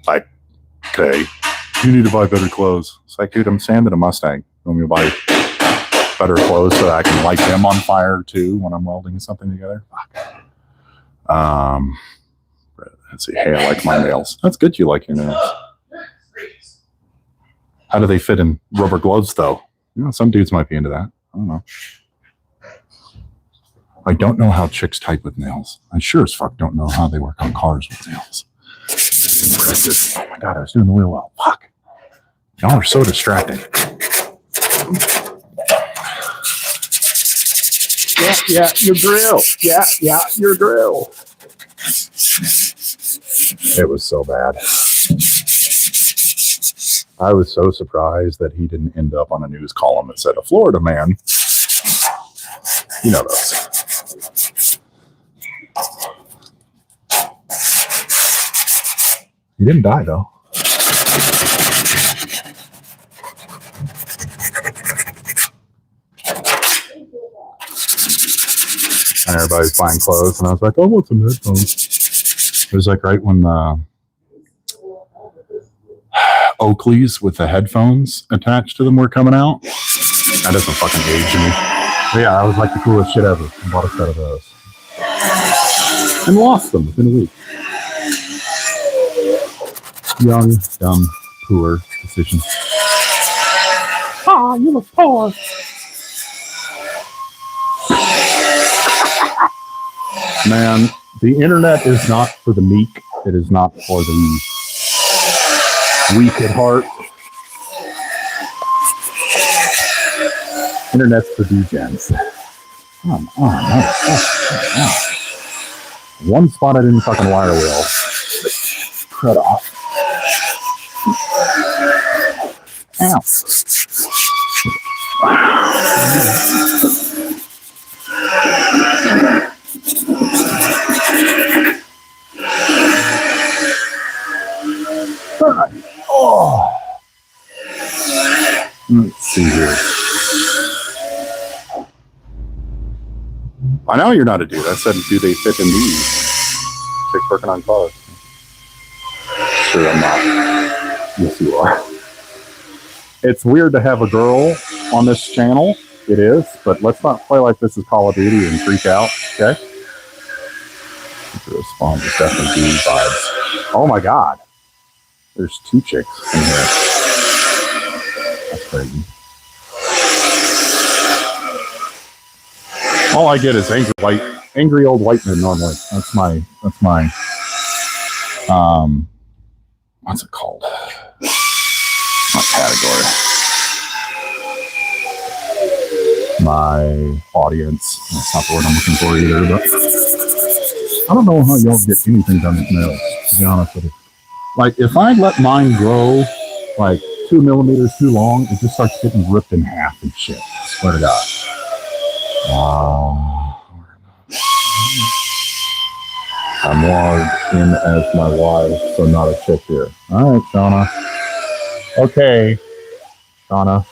Like, okay, you need to buy better clothes. It's like, dude, I'm sanding a Mustang. You want me to buy better clothes so that I can light them on fire too when I'm welding something together? Fuck. Let's see. Hey, I like my nails. That's good. You like your nails. How do they fit in rubber gloves, though? You know, some dudes might be into that. I don't know. I don't know how chicks type with nails. I sure as fuck don't know how they work on cars with nails. Impressive. Oh my god, I was doing the wheel well. Fuck. Y'all are so distracting. Yeah, your grill. Yeah, your grill. It was so bad. I was so surprised that he didn't end up on a news column that said a Florida man. You know those. He didn't die though. And everybody's buying clothes, and I was like, "Oh, what's some headphones?" It was like right when Oakleys with the headphones attached to them were coming out. That doesn't fucking age me. But yeah, that was like the coolest shit ever. I bought a set of those. And lost them within a week. Young, dumb, poor decision. Ah, you look poor. Man, the internet is not for the meek. It is not for the weak at heart. Internet's for degens. Come on. One spot I didn't fucking wire wheel. Cut off. Ow. Oh. Let's see here. I know you're not a dude. I said, do they fit in these? Chicks working on cars. Sure, I'm not. Yes, you are. It's weird to have a girl on this channel. It is, but let's not play like this is Call of Duty and freak out, okay? The response is definitely dude vibes. Oh my god. There's two chicks in here. That's crazy. All I get is angry old white men normally. That's my what's it called? My category. My audience. That's not the word I'm looking for either, but I don't know how y'all get anything done with nails, to be honest with you. Like, if I let mine grow like 2 millimeters too long, it just starts getting ripped in half and shit. I swear to God. I'm logged in as my wife, so not a chick here. All right, Shauna. Okay, Shauna.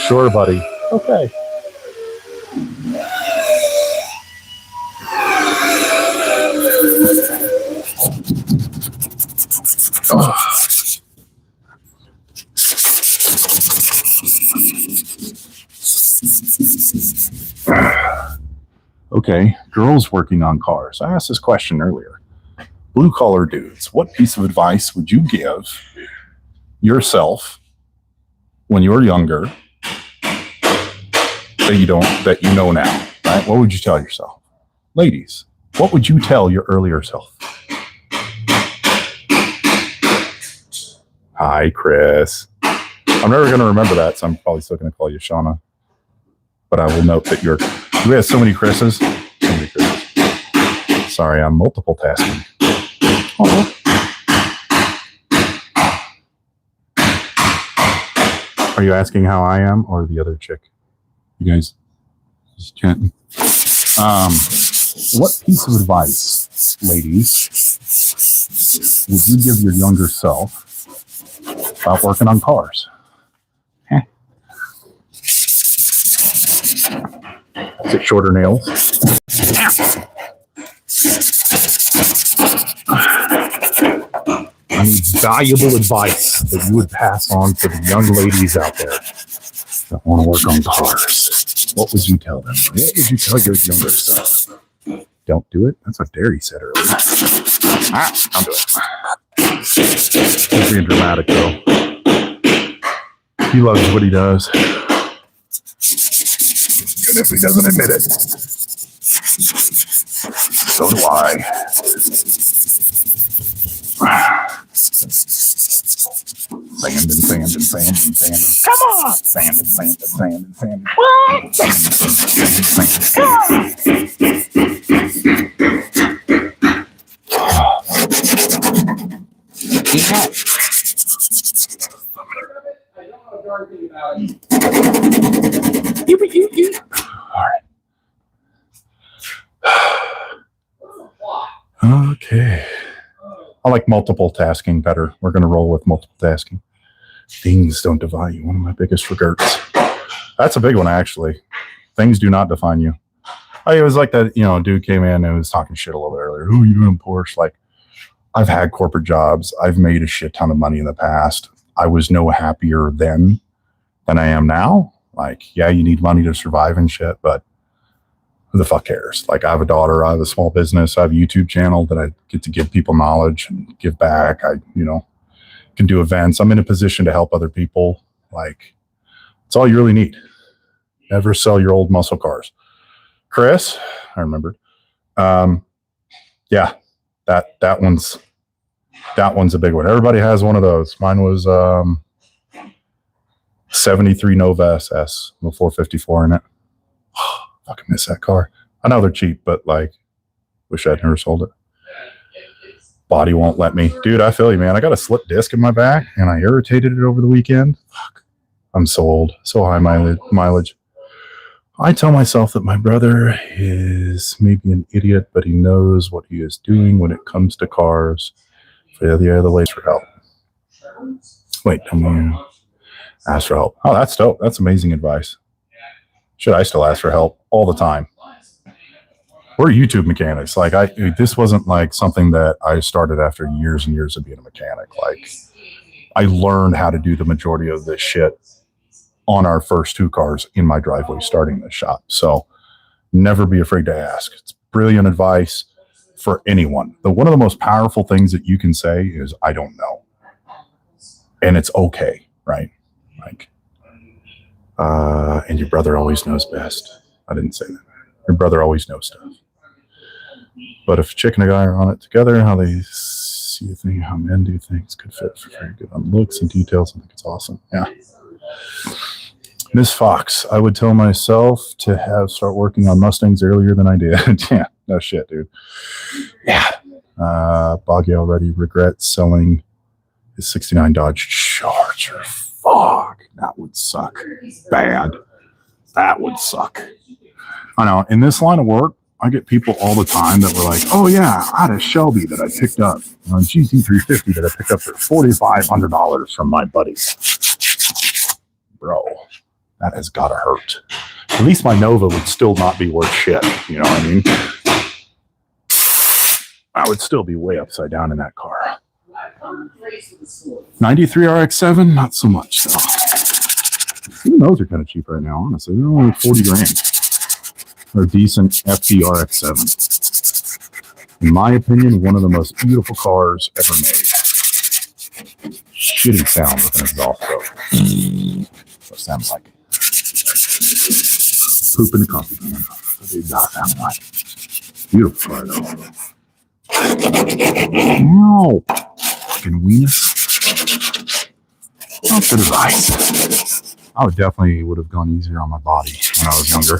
Sure, buddy. Okay. Okay, girls working on cars. I asked this question earlier. Blue collar dudes, what piece of advice would you give yourself when you were younger that you know now? Right? What would you tell yourself? Ladies, what would you tell your earlier self? Hi, Chris. I'm never going to remember that, so I'm probably still going to call you Shauna. But I will note that we have so many Chris's. So many Chris's. Sorry, I'm multiple tasking. Are you asking how I am or the other chick? You guys just chatting. What piece of advice, ladies, would you give your younger self about working on cars? Is it shorter nails? I need valuable advice that you would pass on to the young ladies out there that want to work on cars. What would you tell them? What would you tell your younger self? Don't do it. That's what Derry said earlier. Don't do it. He's being dramatic, though. He loves what he does. Even if he doesn't admit it. So do I. Sand. Come on. Sand. What? I don't know a darn thing about it. You. All right. What's the plot? Okay. I like multiple tasking better. We're going to roll with multiple tasking. Things don't define you. One of my biggest regrets. That's a big one, actually. Things do not define you. It was like that, dude came in and was talking shit a little bit earlier. Who are you doing Porsche? Like, I've had corporate jobs. I've made a shit ton of money in the past. I was no happier then than I am now. Like, yeah, you need money to survive and shit, but who the fuck cares? Like, I have a daughter. I have a small business. I have a YouTube channel that I get to give people knowledge and give back. I, can do events. I'm in a position to help other people. Like, it's all you really need. Never sell your old muscle cars. Chris, I remembered. Yeah, that one's a big one. Everybody has one of those. Mine was 73 Nova SS with 454 in it. Fucking miss that car. I know they're cheap, but like, wish I'd never sold it. Body won't let me. Dude, I feel you, man. I got a slip disc in my back and I irritated it over the weekend. Fuck. I'm so old. So high mileage. I tell myself that my brother is maybe an idiot, but he knows what he is doing when it comes to cars. For the other ways for help. Wait, tell me. Ask for help. Oh, that's dope. That's amazing advice. Should I still ask for help all the time? We're YouTube mechanics. Like, this wasn't like something that I started after years and years of being a mechanic. Like, I learned how to do the majority of this shit on our first two cars in my driveway starting this shop. So never be afraid to ask. It's brilliant advice for anyone. One of the most powerful things that you can say is, I don't know. And it's okay, right? Like, and your brother always knows best. I didn't say that. Your brother always knows stuff. But if a chick and a guy are on it together, how they see a thing, how men do things, could fit for very good on looks and details. I think it's awesome. Yeah. Miss Fox, I would tell myself to start working on Mustangs earlier than I did. Yeah, no shit, dude. Yeah. Boggy already regrets selling his 69 Dodge Charger. Fuck. That would suck. Bad. That would suck. I know. In this line of work, I get people all the time that were like, oh yeah, I had a Shelby that I picked up, a GT350 that I picked up for $4,500 from my buddy. Bro, That has got to hurt. At least my Nova would still not be worth shit. You know what I mean? I would still be way upside down in that car. 93 RX-7, not so much. So. Even those are kind of cheap right now, honestly. They're only 40 grand. They're a decent FD RX-7. In my opinion, one of the most beautiful cars ever made. Shitty sound with an exhaust though. What it sounds like. Poop in the coffee can. What do you got that like? Beautiful car though. Ow! Fucking weenus. Not good advice. I definitely would have gone easier on my body when I was younger.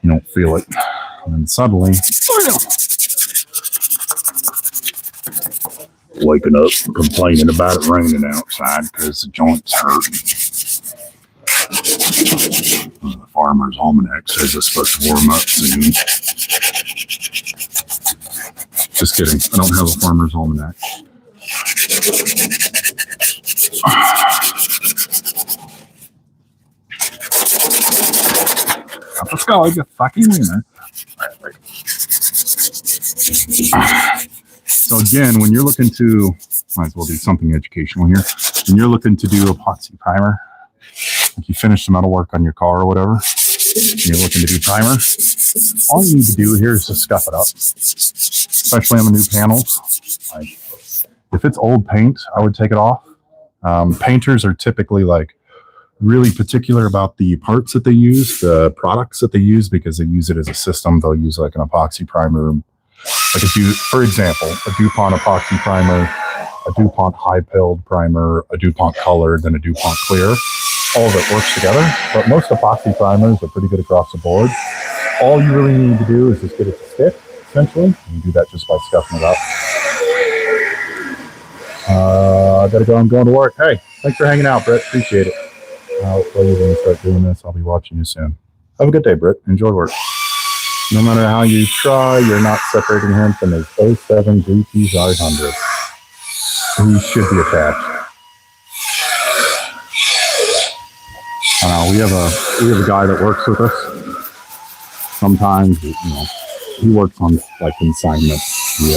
You don't feel it. And then suddenly, waking up complaining about it raining outside because the joints hurt. The Farmer's Almanac says it's supposed to warm up soon. Just kidding. I don't have a Farmer's Almanac. Let's go. You fucking winner. So again, when you're looking to, might as well do something educational here. When you're looking to do epoxy primer, like you finish the metal work on your car or whatever, and you're looking to do primer, all you need to do here is just scuff it up, especially on the new panels. Like, if it's old paint, I would take it off. Painters are typically like really particular about the parts that they use, the products that they use, because they use it as a system. They'll use like an epoxy primer. Like for example, a DuPont epoxy primer, a DuPont high-pilled primer, a DuPont colored, then a DuPont clear. All of it works together, but most epoxy primers are pretty good across the board. All you really need to do is just get it to stick, essentially. You do that just by scuffing it up. I gotta go. I'm going to work. Hey, thanks for hanging out, Britt. Appreciate it. Hopefully when we start doing this, I'll be watching you soon. Have a good day, Britt. Enjoy work. No matter how you try, you're not separating him from his 07 GT 500. He should be attached. We have a guy that works with us. Sometimes, he works on like consignment. He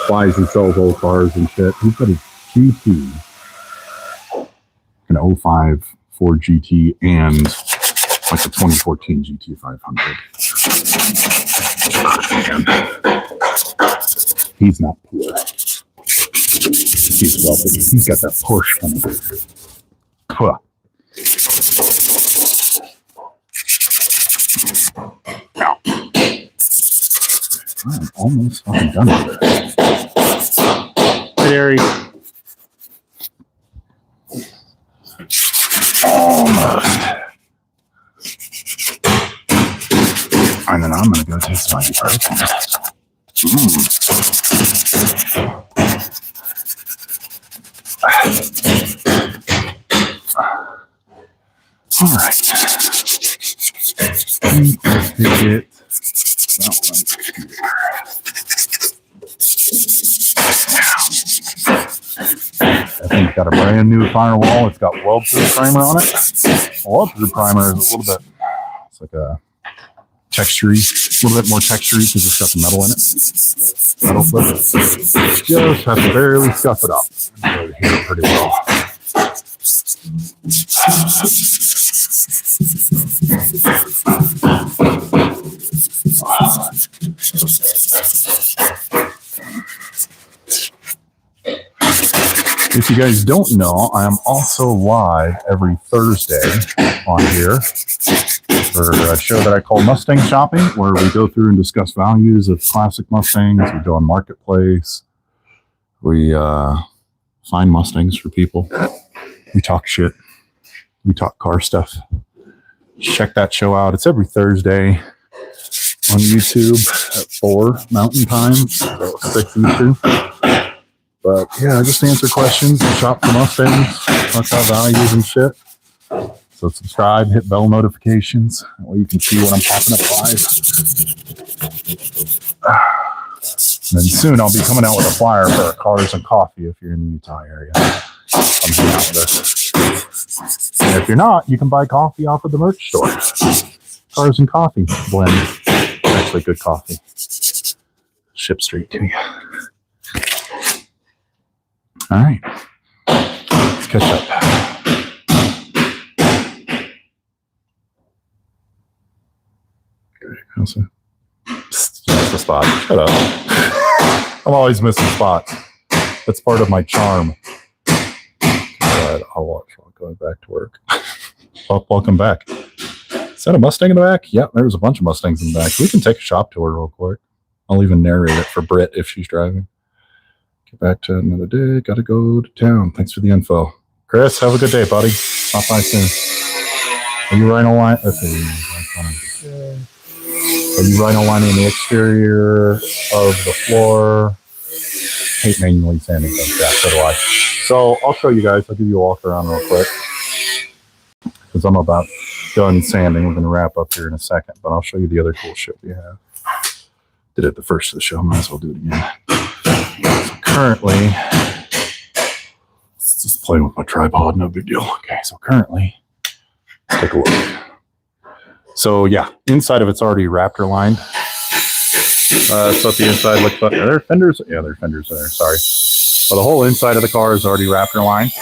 buys and sells old cars and shit. He's got a GT, an 05 Ford GT, and like the 2014 GT 500. He's not poor. He's wealthy. He's got that Porsche coming. Huh. Now, I'm almost fucking done with this. Hey, Harry. Almost. And then I'm going to go taste my first. All right. Pick it. I think it's got a brand new firewall. It's got weld-proof primer on it. Weld-proof primer is a little bit, it's like a textury, a little bit more textury because it's got the metal in it. Metal flip. Just have to barely scuff it up. You'll hear it pretty well. If you guys don't know, I am also live every Thursday on here for a show that I call Mustang Shopping, where we go through and discuss values of classic Mustangs. We go on Marketplace. We find Mustangs for people. We talk shit. We talk car stuff. Check that show out. It's every Thursday on YouTube at 4 Mountain Time, so 6 Eastern. But yeah, just answer questions, shop for Mustangs, talk about values and shit. So subscribe, hit bell notifications. That way you can see when I'm popping up live. And then soon I'll be coming out with a flyer for Cars and Coffee if you're in the Utah area. Come hang out with us. And if you're not, you can buy coffee off of the merch store. Cars and Coffee blend. Actually, good coffee. Ship straight to you. All right. Let's catch up. That's the spot. Shut up. I'm always missing spots. That's part of my charm. But I'll watch while going back to work. Well, welcome back. Is that a Mustang in the back? Yeah, there was a bunch of Mustangs in the back. We can take a shop tour real quick. I'll even narrate it for Britt if she's driving. Get back to another day. Got to go to town. Thanks for the info. Chris, have a good day, buddy. Stop by soon. Are you rhino line? Let's see. Are you rhino lining the exterior of the floor? Hate manually sanding things. Yeah, so do I. So I'll show you guys. I'll give you a walk around real quick because I'm about done sanding. We're going to wrap up here in a second, but I'll show you the other cool shit we have. Did it the first of the show. Might as well do it again. So currently, it's just playing with my tripod. No big deal. Okay, so currently, let's take a look. So yeah, inside of it's already Raptor lined. That's what the inside looks like. Are there fenders? Yeah, there are fenders there. Sorry. Well, the whole inside of the car is already Raptor lined.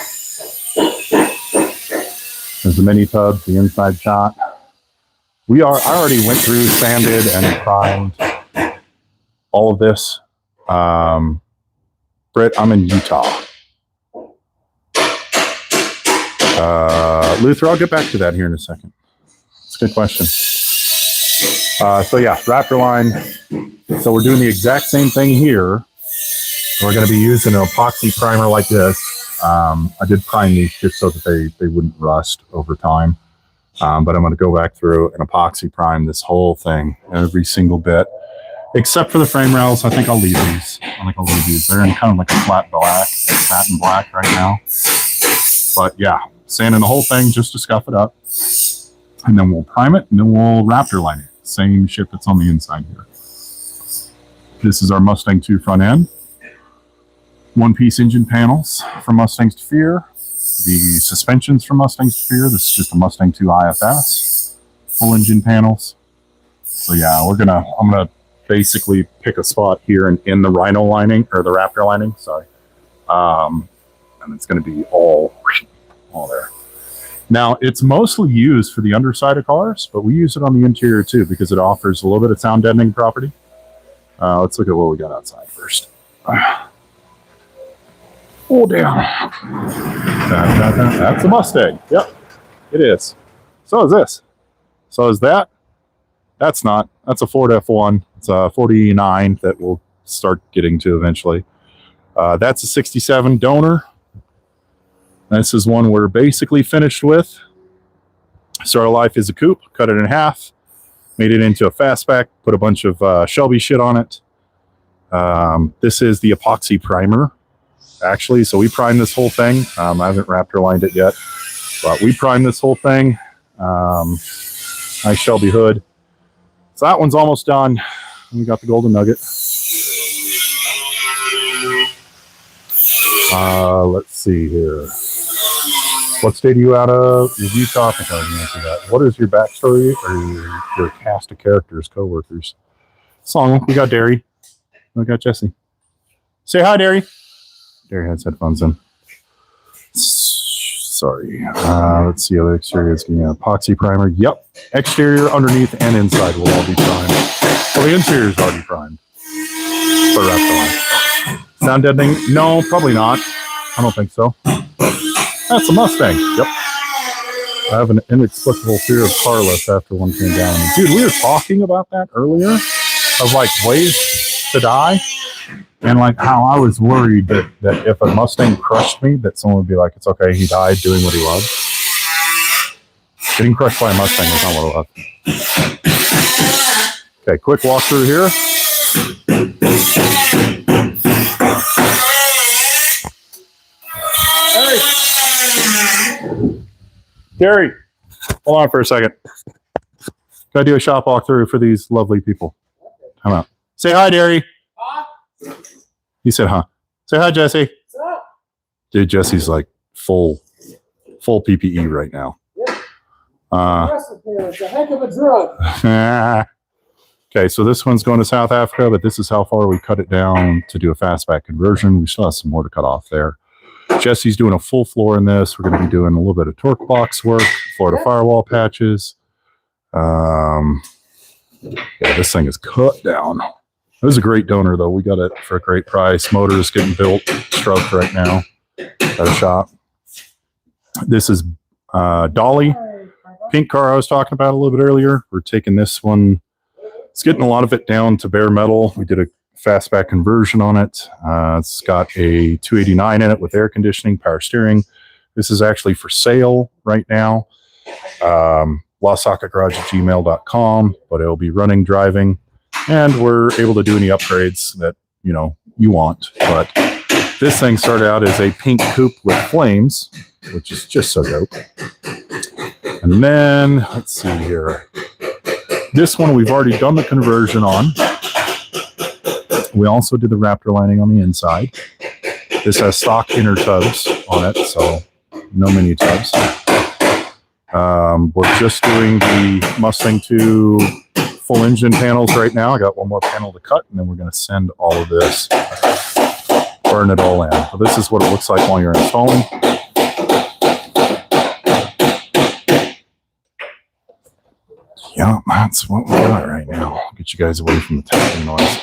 There's the mini tubs, the inside shot. I already went through, sanded, and primed all of this. Britt, I'm in Utah. Luther, I'll get back to that here in a second. It's a good question. So yeah, Raptor line. So we're doing the exact same thing here. We're going to be using an epoxy primer like this. I did prime these just so that they wouldn't rust over time. But I'm going to go back through and epoxy prime this whole thing, every single bit, except for the frame rails. I think I'll leave these. They're in kind of like a flat black, satin black right now. But yeah, sanding the whole thing just to scuff it up. And then we'll prime it, and then we'll Raptor line it. Same shit that's on the inside here. This is our Mustang 2 front end. One-piece engine panels from Mustangs to Fear. The suspensions from Mustangs to Fear. This is just a Mustang 2 IFS. Full engine panels. So yeah, I'm gonna basically pick a spot here in the Rhino lining, or the Raptor lining, sorry. And it's gonna be all there. Now, it's mostly used for the underside of cars, but we use it on the interior too because it offers a little bit of sound deadening property. Let's look at what we got outside first. Oh, damn. That's a Mustang. Yep, it is. So is this. So is that. That's not. That's a Ford F1. It's a 49 that we'll start getting to eventually. That's a 67 donor. This is one we're basically finished with. Start of life is a coupe. Cut it in half. Made it into a fastback. Put a bunch of Shelby shit on it. This is the epoxy primer, actually. So we primed this whole thing. I haven't Raptor lined it yet. But we primed this whole thing. Nice Shelby hood. So that one's almost done. We got the Golden Nugget. Let's see here. What state are you out of? Is Utah? I think I already answered that. What is your backstory or your cast of characters, co-workers? Song. We got Derry. We got Jesse. Say hi, Derry. Derry has headphones in. Sorry. Let's see how the exterior is getting an epoxy primer. Yep. Exterior, underneath, and inside will all be primed. Well, the interior is already primed. But wrapped on. Sound deadening? No, probably not. I don't think so. That's a Mustang. Yep. I have an inexplicable fear of carless after one came down. Dude, we were talking about that earlier of like ways to die. And like how I was worried that if a Mustang crushed me, that someone would be like, it's okay, he died doing what he loved. Getting crushed by a Mustang is not what I love. Okay, quick walkthrough here. Hey! Gary, hold on for a second. Gotta do a shop walkthrough for these lovely people. Come out. Say hi, Derry. He said, huh? Say hi, Jesse. Dude, Jesse's like full PPE right now. It's a heck of a drug. Okay, so this one's going to South Africa, but this is how far we cut it down to do a fastback conversion. We still have some more to cut off there. Jesse's doing a full floor in this. We're going to be doing a little bit of torque box work, Florida firewall patches. Yeah, this thing is cut down. It was a great donor, though. We got it for a great price. Motor is getting built, stroked right now at a shop. This is Dolly, pink car I was talking about a little bit earlier. We're taking this one. It's getting a lot of it down to bare metal. We did a fastback conversion on it. It's got a 289 in it with air conditioning, power steering. This is actually for sale right now. lostsocketgarage@gmail.com, but it'll be running, driving, and we're able to do any upgrades that you want. But this thing started out as a pink coupe with flames, which is just so dope. And then let's see here. This one we've already done the conversion on. We also did the Raptor lining on the inside. This has stock inner tubs on it, so no mini tubs. We're just doing the Mustang 2 full engine panels right now. I got one more panel to cut, and then we're going to send all of this, burn it all in. So this is what it looks like while you're installing. Yeah, that's what we got right now. I'll get you guys away from the tapping noise.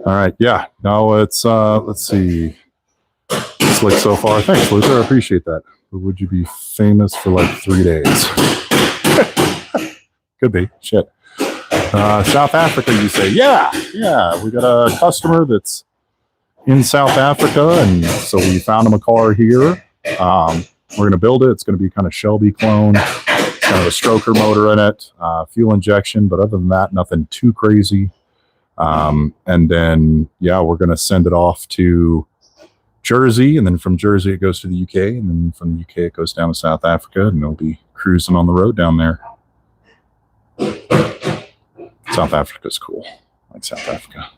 All right, yeah. Now it's let's see. Slick so far. Thanks, Luther. I appreciate that. But would you be famous for like 3 days? Could be. Shit. South Africa, you say? Yeah. We got a customer that's in South Africa, and so we found him a car here. We're going to build it. It's going to be kind of Shelby clone. Kind of a stroker motor in it, fuel injection, but other than that, nothing too crazy. And then, yeah, we're going to send it off to Jersey, and then from Jersey it goes to the UK, and then from the UK it goes down to South Africa, and they'll be cruising on the road down there. South Africa's cool. I like South Africa.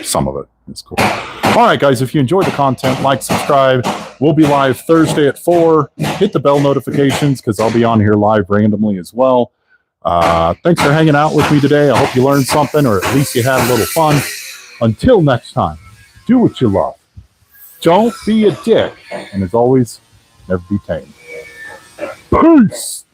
Some of it is cool. All right, guys, if you enjoyed the content, like, subscribe. We'll be live Thursday at 4. Hit the bell notifications because I'll be on here live randomly as well. Thanks for hanging out with me today. I hope you learned something, or at least you had a little fun. Until next time, do what you love. Don't be a dick. And as always, never be tame. Peace!